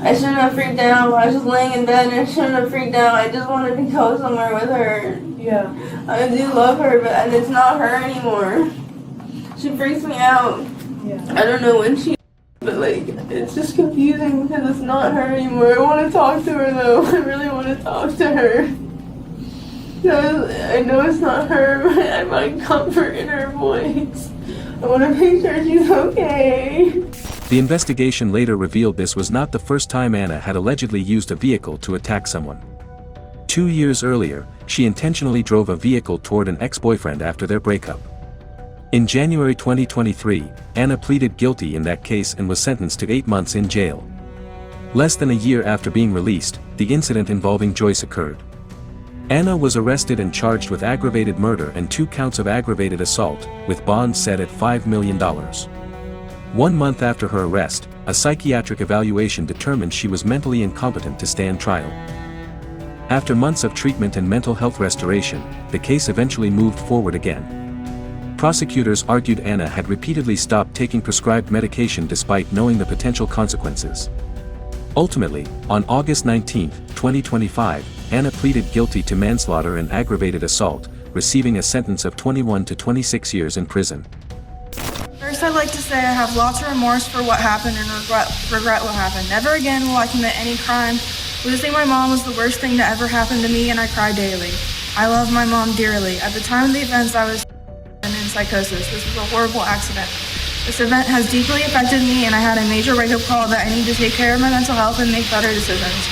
I shouldn't have freaked out. I was just laying in bed and I shouldn't have freaked out. I just wanted to go somewhere with her. Yeah. I do love her, but and it's not her anymore. She freaks me out. Yeah. I don't know when she, but like, it's just confusing because it's not her anymore. I want to talk to her though. I really want to talk to her. I know it's not her, but I find comfort in her voice. I want to make sure she's okay. The investigation later revealed this was not the first time Anna had allegedly used a vehicle to attack someone. 2 years earlier, she intentionally drove a vehicle toward an ex-boyfriend after their breakup. In January 2023, Anna pleaded guilty in that case and was sentenced to 8 months in jail. Less than a year after being released, the incident involving Joyce occurred. Anna was arrested and charged with aggravated murder and 2 counts of aggravated assault, with bonds set at $5 million. 1 month after her arrest, a psychiatric evaluation determined she was mentally incompetent to stand trial. After months of treatment and mental health restoration, the case eventually moved forward again. Prosecutors argued Anna had repeatedly stopped taking prescribed medication despite knowing the potential consequences. Ultimately, on August 19, 2025, Anna pleaded guilty to manslaughter and aggravated assault, receiving a sentence of 21 to 26 years in prison. First, I'd like to say I have lots of remorse for what happened and regret what happened. Never again will I commit any crime. Losing my mom was the worst thing that ever happened to me, and I cry daily. I love my mom dearly. At the time of the events, I was in psychosis. This was a horrible accident. This event has deeply affected me, and I had a major wake-up call that I need to take care of my mental health and make better decisions.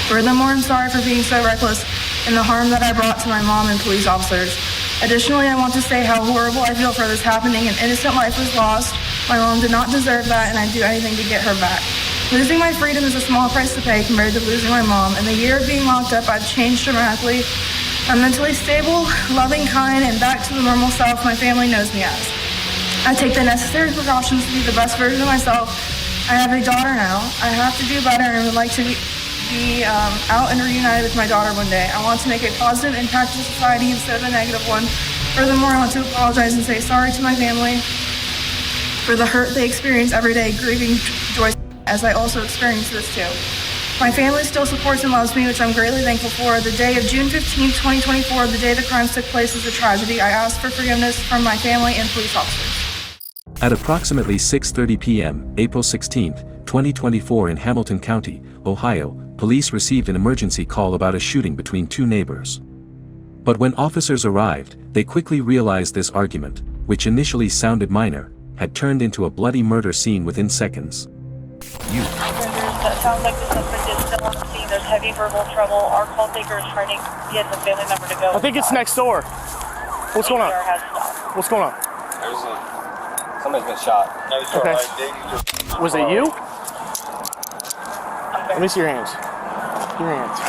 Furthermore, I'm sorry for being so reckless and the harm that I brought to my mom and police officers. Additionally, I want to say how horrible I feel for this happening. An innocent life was lost. My mom did not deserve that, and I'd do anything to get her back. Losing my freedom is a small price to pay compared to losing my mom. In the year of being locked up, I've changed dramatically. I'm mentally stable, loving, kind, and back to the normal self my family knows me as. I take the necessary precautions to be the best version of myself. I have a daughter now. I have to do better and would like to be out and reunited with my daughter one day. I want to make a positive impact to society instead of a negative one. Furthermore, I want to apologize and say sorry to my family for the hurt they experience every day grieving Joyce, as I also experience this too. My family still supports and loves me, which I'm greatly thankful for. The day of June 15, 2024, the day the crimes took place, is a tragedy. I ask for forgiveness from my family and police officers. At approximately 6:30 p.m., April 16, 2024 in Hamilton County, Ohio, police received an emergency call about a shooting between 2 neighbors. But when officers arrived, they quickly realized this argument, which initially sounded minor, had turned into a bloody murder scene within seconds. That sounds like the suspect is still on the scene. There's heavy verbal trouble. Our call taker is trying to get the family member to go. I think it's next door. What's going on? What's going on? Somebody's been shot. Okay. Was it you? Let me see your hands. Your hands.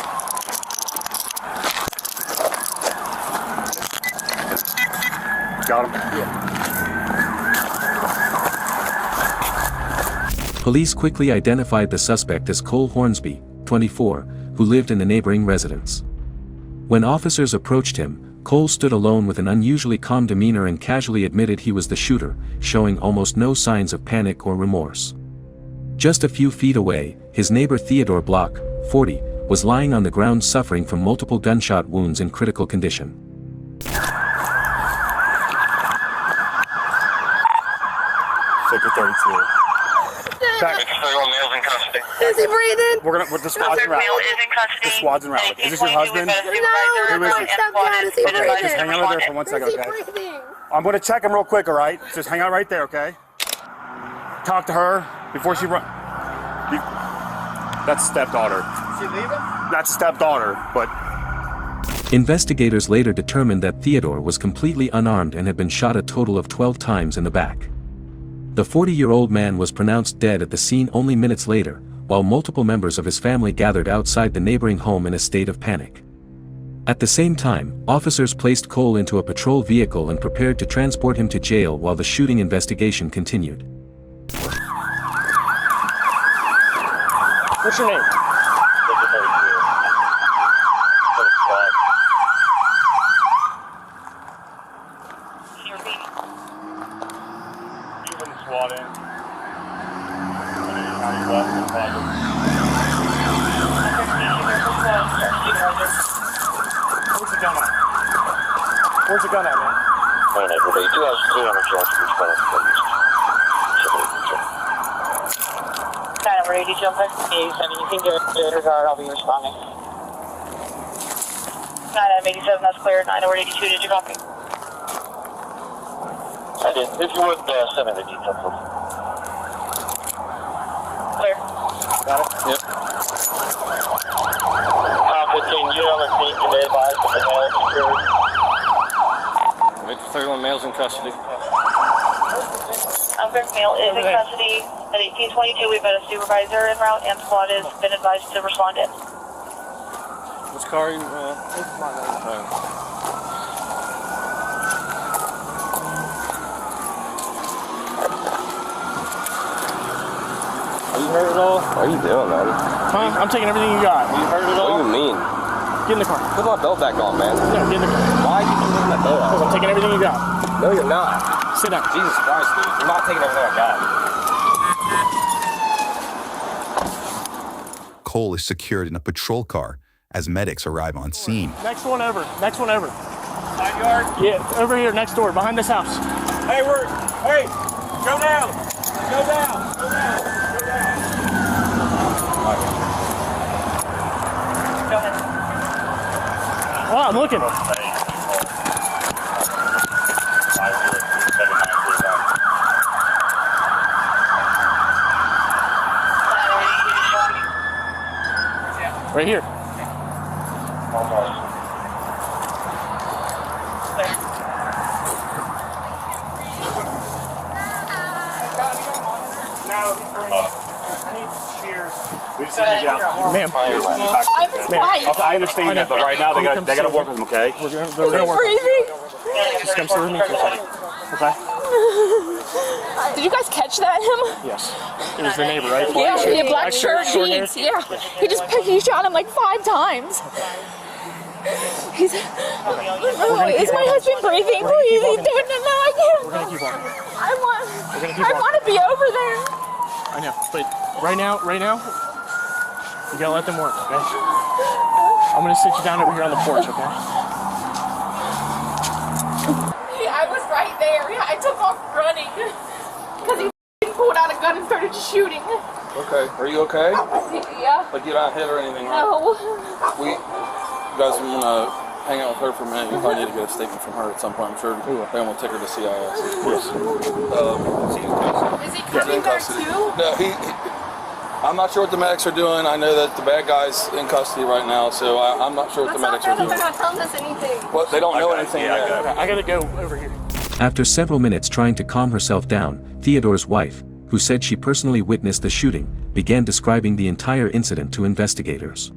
Got him? Yeah. Police quickly identified the suspect as Cole Hornsby, 24, who lived in the neighboring residence. When officers approached him, Cole stood alone with an unusually calm demeanor and casually admitted he was the shooter, showing almost no signs of panic or remorse. Just a few feet away, his neighbor Theodore Block, 40, was lying on the ground suffering from multiple gunshot wounds in critical condition. Sector 32. male's in custody. Is he breathing? With the squad's in route. Male is in custody. The squad's in route. Is this your husband? No, it's my stepdad. Is he breathing? Just hang out there for 1 second, Is he okay? breathing? I'm going to check him real quick, all right? Just hang out right there, okay? Talk to her before she run. That's stepdaughter. Is she leaving? That's stepdaughter, but... Investigators later determined that Theodore was completely unarmed and had been shot a total of 12 times in the back. The 40-year-old man was pronounced dead at the scene only minutes later, while multiple members of his family gathered outside the neighboring home in a state of panic. At the same time, officers placed Cole into a patrol vehicle and prepared to transport him to jail while the shooting investigation continued. What's your name? Where's the gun at, man? They do have 980 jumping. You can give it to regard, I'll be responding. 987, that's clear. 982, did you copy? I did. If you would send me the details, please. Clear. Got it? Yep. 15, you have a seat today, advised that the male is secured. 31 males in custody. Male is in custody. At 1822, we've got a supervisor en route and squad has been advised to respond in. Which car are you? Are you hurt at all? What are you doing, man? Huh? I'm taking everything you got. Are you hurt at all? What do you mean? Get in the car. Put my belt back on, man. No, get in the car. Why are you putting my belt on? Because I'm taking everything you got. No, you're not. Sit down. Jesus Christ, dude. You're not taking everything I got. Cole is secured in a patrol car as medics arrive on scene. Next one over. Next one over. Side yard? Yeah, over here, next door, behind this house. Hey, hey, go down. Go down. Go down. Go down. Go ahead. Oh, I'm looking. Right here. Ma'am. I understand that, but right now they got to work with him, okay? We're gonna work. Just come sit with me for a second. Okay? Did you guys catch that him? Yes. It was the neighbor, right? Yeah, black shirt, jeans. Yeah. He shot him like 5 times. He's. Is my husband breathing? Please, he's doing it now. I can't. We're gonna keep on. I want to be over there. I know, but right now, you gotta let them work, okay? I'm gonna sit you down over here on the porch, okay? I was right there. I took off running because he pulled out a gun and started shooting. Okay. Are you okay? Yeah. Like you're not hit or anything, right? No. You guys want to hang out with her for a minute? You probably need to get a statement from her at some point. I'm sure they're going to take her to CIS. Yes. Is he coming there too? No, I'm not sure what the medics are doing. I know that the bad guy's in custody right now, so I'm not sure what the medics are doing. They're not telling us anything. What? They don't know anything yet. I gotta go over here. After several minutes trying to calm herself down, Theodore's wife, who said she personally witnessed the shooting, began describing the entire incident to investigators.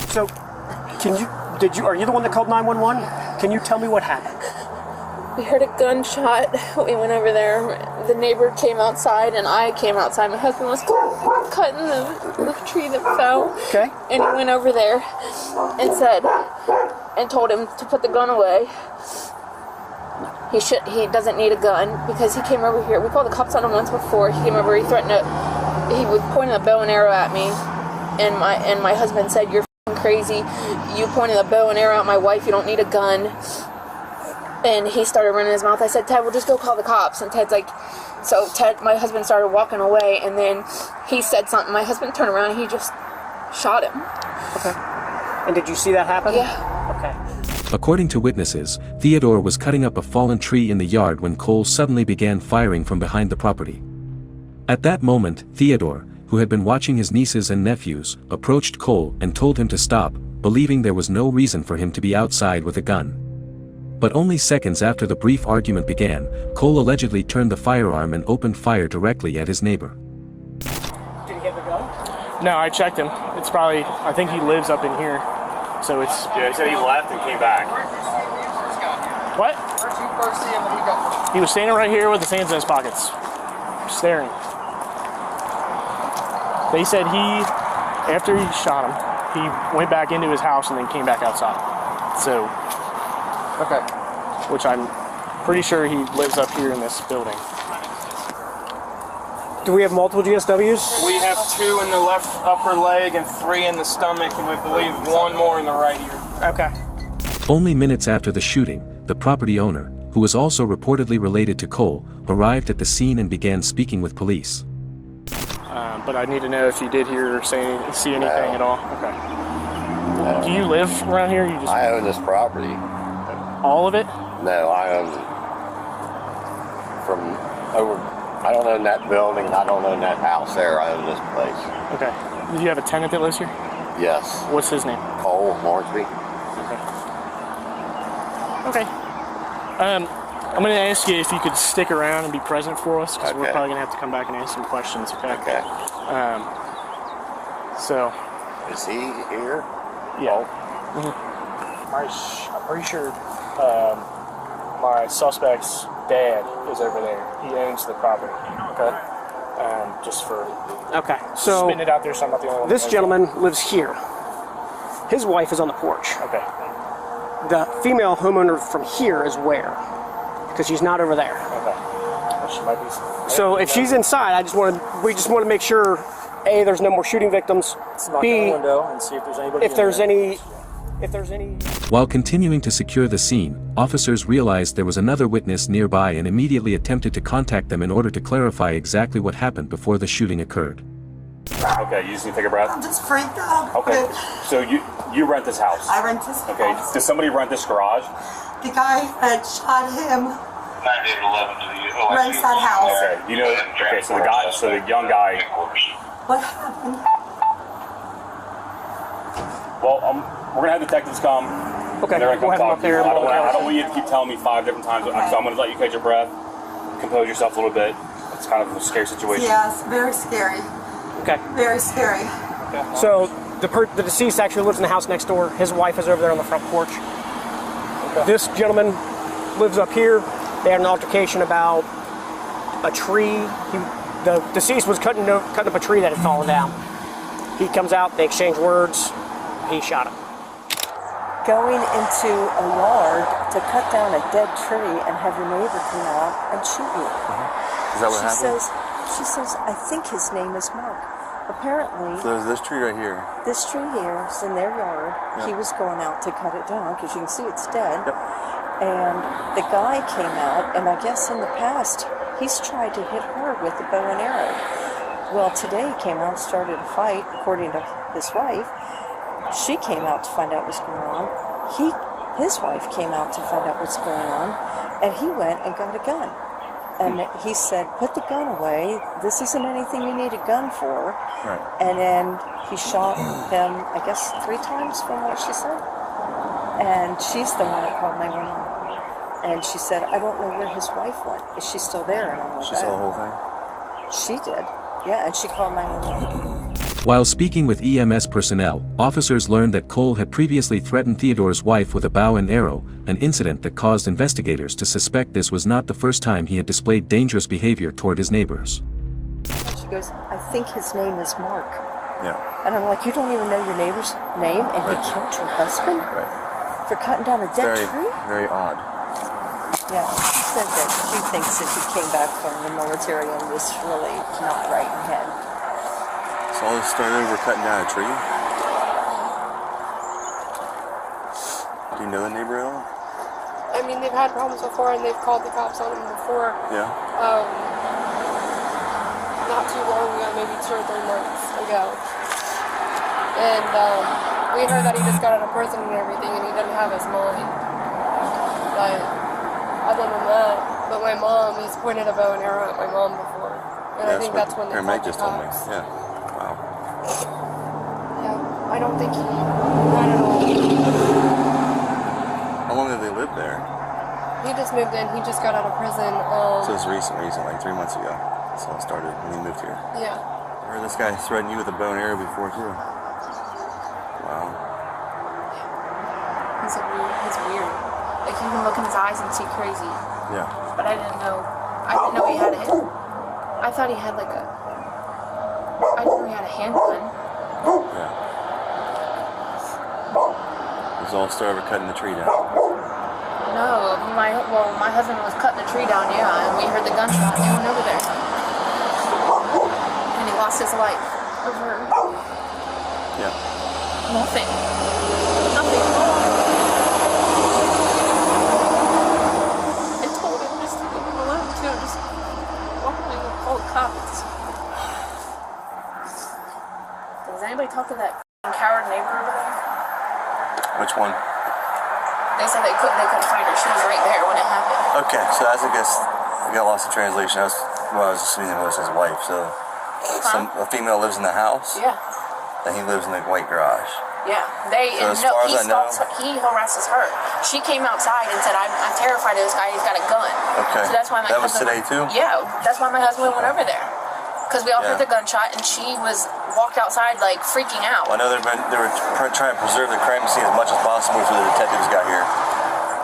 So, are you the one that called 911? Can you tell me what happened? We heard a gunshot. We went over there. The neighbor came outside and I came outside. My husband was cutting the tree that fell. Okay. And he went over there and told him to put the gun away. He doesn't need a gun because he came over here. We called the cops on him once before. He came over, he was pointing a bow and arrow at me. And my husband said, "You're f***ing crazy. You pointed a bow and arrow at my wife. You don't need a gun." And he started running his mouth. I said, "Ted, we'll just go call the cops." And Ted's like, So Ted, my husband, started walking away, and then he said something. My husband turned around and he just shot him. Okay. And did you see that happen? Yeah. Okay. According to witnesses, Theodore was cutting up a fallen tree in the yard when Cole suddenly began firing from behind the property. At that moment, Theodore, who had been watching his nieces and nephews, approached Cole and told him to stop, believing there was no reason for him to be outside with a gun. But only seconds after the brief argument began, Cole allegedly turned the firearm and opened fire directly at his neighbor. Did he get the gun? No, I checked him. It's probably, I think he lives up in here. So it's... Yeah, he said he left and came back. What? Where'd you first see him when he got... He was standing right here with his hands in his pockets, staring. They said after he shot him, he went back into his house and then came back outside. So... Okay. Which I'm pretty sure he lives up here in this building. Do we have multiple GSWs? We have 2 in the left upper leg and 3 in the stomach, and we believe 1 more in the right ear. Okay. Only minutes after the shooting, the property owner, who was also reportedly related to Cole, arrived at the scene and began speaking with police. But I need to know if you did hear or see anything at all. Okay. Do you live around here? You just... I own this property. All of it? No, I own from over. I don't own that building. I don't own that house there. I own this place. Okay. Do you have a tenant that lives here? Yes. What's his name? Cole Morgsby. Okay. I'm going to ask you if you could stick around and be present for us, because we're probably going to have to come back and ask some questions. Okay. Okay. So. Is he here? Yeah. I'm pretty sure my suspect's dad is over there. He owns the property. Okay. Just for so spitting it out there, so I'm not the only one. This gentleman lives here. His wife is on the porch. Okay. The female homeowner from here is where? Because she's not over there. Okay. Well, she might be. So if she's inside, we just want to make sure, A, there's no more shooting victims. B, the window and see if there's anybody. If there's any. While continuing to secure the scene, officers realized there was another witness nearby and immediately attempted to contact them in order to clarify exactly what happened before the shooting occurred. Okay, you just need to take a breath? I'm just freaked out. Okay, so you rent this house? I rent this house. Okay, does somebody rent this garage? The guy that shot him rents that house. Okay, so the young guy. What happened? Well, we're gonna have detectives come. Okay, they're gonna come talk to you. I don't want you to keep telling me 5 different times, so I'm gonna let you catch your breath, compose yourself a little bit. It's kind of a scary situation. Yes, very scary. Okay. Very scary. Okay. So the deceased actually lives in the house next door. His wife is over there on the front porch. Okay. This gentleman lives up here. They had an altercation about a tree. The deceased was cutting up a tree that had fallen down. He comes out, they exchange words, he shot him. Going into a yard to cut down a dead tree and have your neighbor come out and shoot you. Is that what happened? She says, I think his name is Mark. Apparently, So there's this tree right here. this tree here is in their yard. Yeah. He was going out to cut it down because you can see it's dead. And the guy came out, and I guess in the past, he's tried to hit her with a bow and arrow. Well, today he came out and started a fight, according to his wife. She came out to find out what's going on. His wife came out to find out what's going on, and he went and got a gun. And he said, put the gun away. This isn't anything you need a gun for. Right. And then he shot him, I guess, 3 times from what she said. And she's the one that called 911. And she said, I don't know where his wife went. Is she still there? And I'm like, She saw the whole thing? She did. Yeah, and she called 911. While speaking with EMS personnel, officers learned that Cole had previously threatened Theodore's wife with a bow and arrow, an incident that caused investigators to suspect this was not the first time he had displayed dangerous behavior toward his neighbors. She goes, I think his name is Mark. Yeah. And I'm like, you don't even know your neighbor's name, and he killed your husband? Right. For cutting down a dead tree? Very odd. Yeah, she said that she thinks that he came back from the military and was really not right in the head. So all this started over cutting down a tree? Do you know the neighbor at all? I mean, they've had problems before, and they've called the cops on them before. Yeah. not too long ago, maybe 2 or 3 months ago. And we heard that he just got out of prison and everything, and he doesn't have his mind. But other than that, but my mom, he's pointed a bow and arrow at my mom before. And I think that's when they called the cops. Yeah. Wow. Yeah, I don't think he, not at all. How long have they lived there? He just moved in. He just got out of prison. So it's recent, like 3 months ago. That's when it started when he moved here. Yeah. I heard this guy threatened you with a bow and arrow before too. Wow. He's weird. Like you can look in his eyes and see crazy. Yeah. But I didn't know he had a. I thought he had like a. I didn't know he had a handgun. Yeah. It was all started over cutting the tree down. No, my husband was cutting the tree down, yeah, and we heard the gunshot. He went over there, and he lost his life over. Yeah. Nothing. I told him just to leave him alone too. Just walk away and call the cops. Does anybody talk to that coward neighbor over there? Which one? They said they couldn't find her. She was right there when it happened. Okay, so I guess I got lost in translation. I was assuming it was his wife. So a female lives in the house. Yeah. And he lives in the white garage. Yeah. He harasses her. She came outside and said, I'm terrified of this guy. He's got a gun. Okay. So that's why my that was husband, today too? Yeah. That's why my husband went over there. Because we all heard the gunshot, and she walked outside like freaking out. Well, I know they were trying to preserve the crime scene as much as possible before the detectives got here.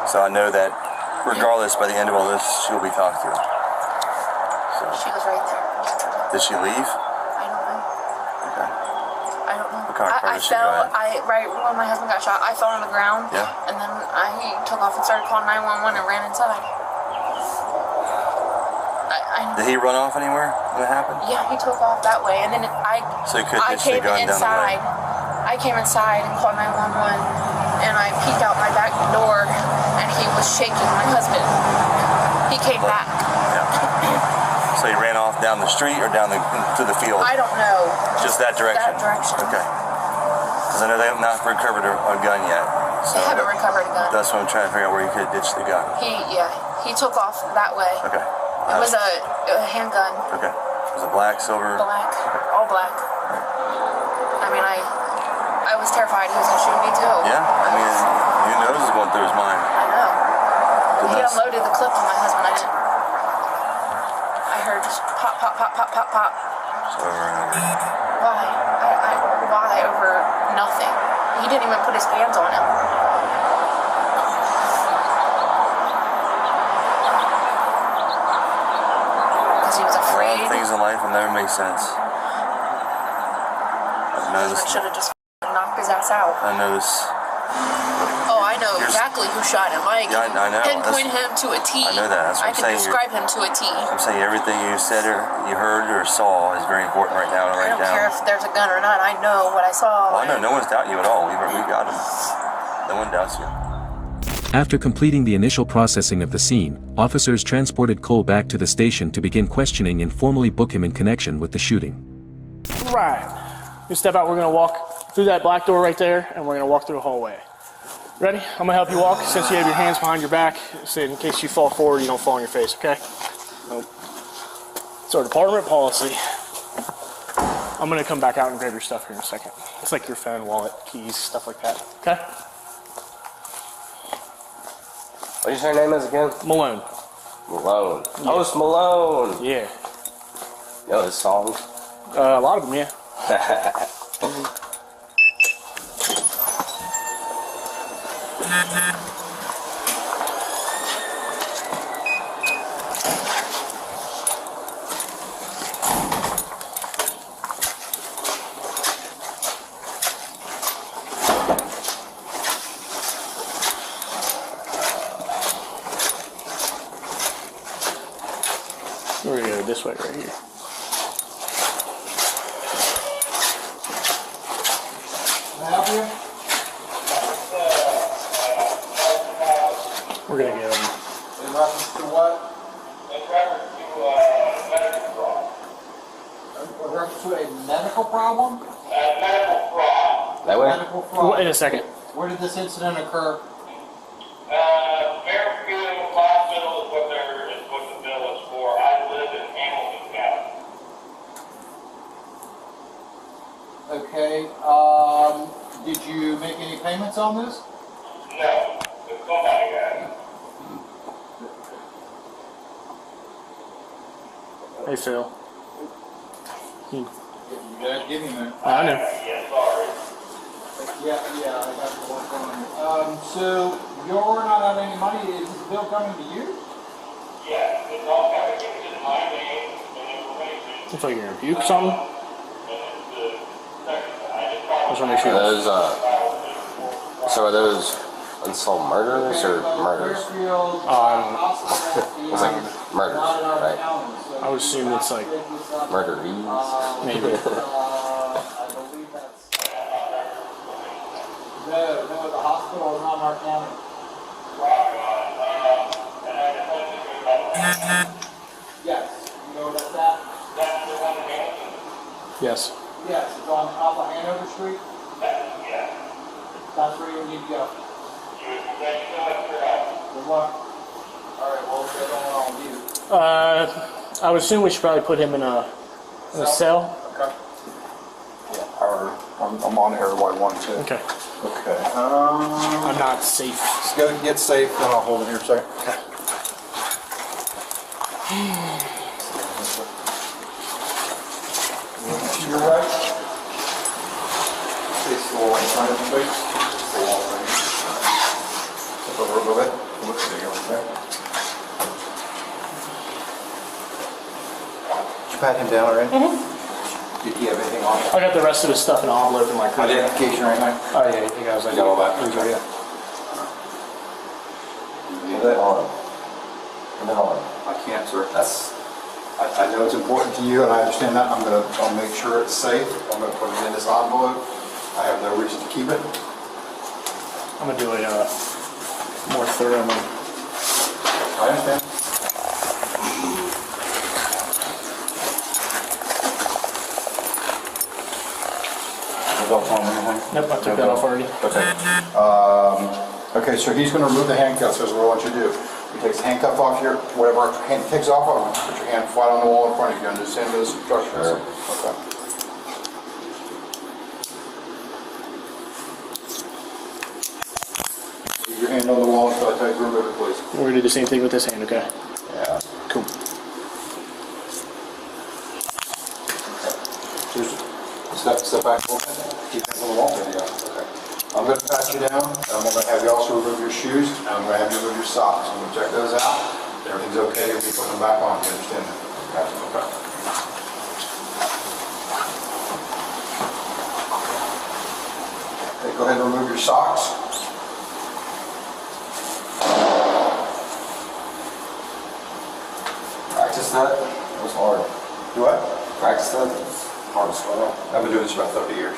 So I know that regardless, by the end of all this, she'll be talked to. So. She was right there. Did she leave? I don't know. Okay. I don't know. What kind of car did she fell. drive? Right when my husband got shot, I fell on the ground. Yeah. And then he took off and started calling 911 and ran inside. Did he run off anywhere when it happened? Yeah, he took off that way, and then I came inside. I came inside and called 911, and I peeked out my back door, and he was shaking my husband. He came back. Yeah. So he ran off down the street or down to the field? I don't know. Just that direction? That direction. Okay. Because I know they have not recovered a gun yet. So they haven't recovered a gun. That's what I'm trying to figure out where you could have ditched the gun. He took off that way. Okay. It was a handgun. Okay. Was it black, silver? Black. All black. I mean, I was terrified he was going to shoot me too. Yeah. I mean, who knows what's going through his mind. I know. He unloaded the clip on my husband. I heard just pop, pop, pop, pop, pop, pop. Just over and over. Why? Why over nothing? He didn't even put his hands on him. He was afraid. A lot of things in life will never make sense. I should have just knocked his ass out. I know this. Oh, I know exactly who shot him. I can pinpoint him to a T. I know that. That's what I can describe him to a T. I'm saying everything you said or you heard or saw is very important right now. I don't care if there's a gun or not. I know what I saw. Oh, no one's doubting you at all. We got him. No one doubts you. After completing the initial processing of the scene, officers transported Cole back to the station to begin questioning and formally book him in connection with the shooting. Right. You step out, we're gonna walk through that black door right there, and we're gonna walk through a hallway. Ready? I'm gonna help you walk since you have your hands behind your back, so in case you fall forward, you don't fall on your face, okay? Nope. So department policy. I'm gonna come back out and grab your stuff here in a second. It's like your phone, wallet, keys, stuff like that, okay? What did you say your name is again? Malone. Malone. Yeah. Post Malone. Yeah. You know his songs? A lot of them, yeah. We're gonna go this way right here. We're gonna go. In reference to what? In reference to to a medical problem? Medical fraud. That way? Medical fraud. In a second. Where did this incident occur? Fairfield Hospital is what the bill is for. I live in Hamilton County. Okay. Did you make any payments on this? No, but somebody got it. Hey, Phil. You gotta give me a minute. I know. Yeah, sorry. Yeah, I got the one going. So you're not out any money. Is this bill coming to you? Yeah, it's all got to get to my name and information. Looks like you're gonna puke something. I just want to make sure. Those, so are those unsolved murders or murders? I don't know. It's like murders, right? I would assume it's like murderies. Maybe. No, the hospital is not in our county. Yes, you know where that's at? That's the one in Hamilton? Yes. Yes, it's on Alpha Hanover Street. Yeah. That's where you need to go. Thank you so much for your help. Good luck. All right, well, what's going on with you? I would assume we should probably put him in a cell. Okay. Yeah, I'm on airway 1 too. Okay. Okay. I'm not safe. Just go get safe, then I'll hold it here a second. Okay. To your right. Face the wall in front of you, please. The wall right here. Step over a little bit. There you go. Okay. Did you pat him down already? Mm-hmm. Did he have anything on it? I got the rest of his stuff in an envelope in my car. Identification right now? Oh yeah, you guys. You got all that? Yeah. Leave that on. I can't, sir. I know it's important to you, and I understand that. I'll make sure it's safe. I'm gonna put it in this envelope. I have no reason to keep it. I'm gonna do a more thorough one. I understand. Don't tell me anything? Nope, I took that off already. Okay. Okay, so he's going to remove the handcuffs. That's what I want you to do. He takes the handcuff off here, whatever hand takes off, put your hand flat on the wall in front of you. Understand those instructions? Sure. Okay. Leave your hand on the wall until I tell you to remove it, please. We're gonna do the same thing with this hand, okay? Yeah. Cool. Step back a little bit. Keep hands on the wall. There you go. Okay. I'm going to pat you down, and I'm going to have you also remove your shoes, and I'm going to have you remove your socks. I'm going to check those out. If everything's okay, you'll be putting them back on. You understand that? Okay. Okay, go ahead and remove your socks. Practice that? It was hard. Do what? Practice that? Hard to swallow. I've been doing this about 30 years.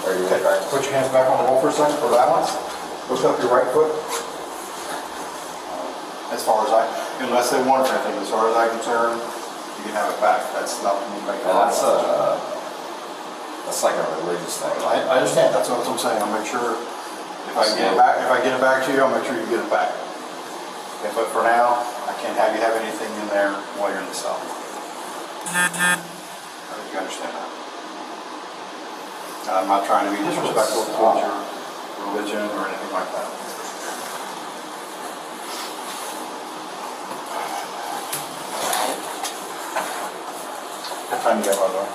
Are you Okay, put your hands back on the wall for a second for balance. Lift up your right foot. As far as unless they want it or anything, as far as I'm concerned, you can have it back. That's not me making that's like a religious thing. I understand. That's what I'm saying. I'll make sure if I get it back to you, I'll make sure you get it back. Okay, but for now, I can't have you have anything in there while you're in the cell. I think you understand that. I'm not trying to be disrespectful towards your religion or anything like that. What time do you got, by the way?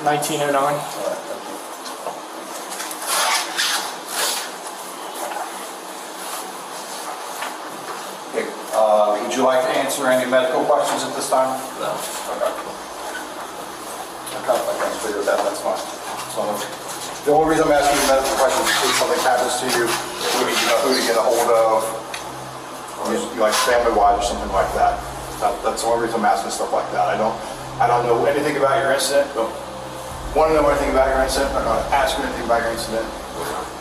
1909. All right, thank you. Okay, would you like to answer any medical questions at this time? No. Okay. I can't figure that, that's fine. So, the only reason I'm asking you medical questions is if something happens to you, who to get a hold of, or like family-wise or something like that. That's the only reason I'm asking stuff like that. I don't know anything about your incident. Don't want to know anything about your incident. I'm not going to ask you anything about your incident.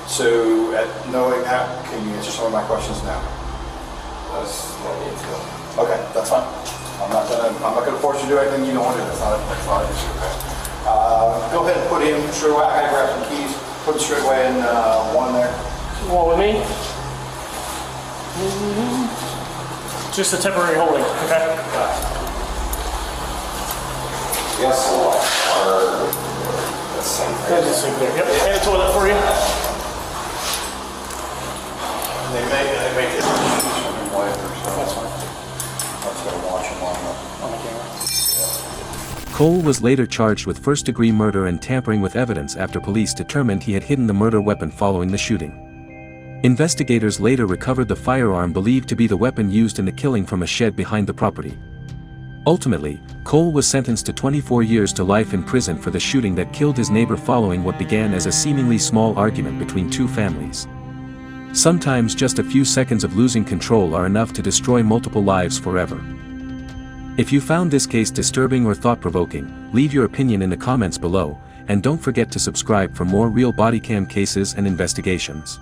So, knowing that, can you answer some of my questions now? That's no need to. Okay, that's fine. I'm not gonna force you to do anything you don't want to do. That's not an issue. Go ahead and put him straight away. I gotta grab some keys. Put him straight away in one there. One with me? Just a temporary holding, okay? Yes, or the same thing. There's a sink there. Yep. And a toilet for you. They make it That's fine. I'm just gonna watch him on the camera. Cole was later charged with first-degree murder and tampering with evidence after police determined he had hidden the murder weapon following the shooting. Investigators later recovered the firearm believed to be the weapon used in the killing from a shed behind the property. Ultimately, Cole was sentenced to 24 years to life in prison for the shooting that killed his neighbor following what began as a seemingly small argument between two families. Sometimes just a few seconds of losing control are enough to destroy multiple lives forever. If you found this case disturbing or thought-provoking, leave your opinion in the comments below, and don't forget to subscribe for more real Bodycam cases and investigations.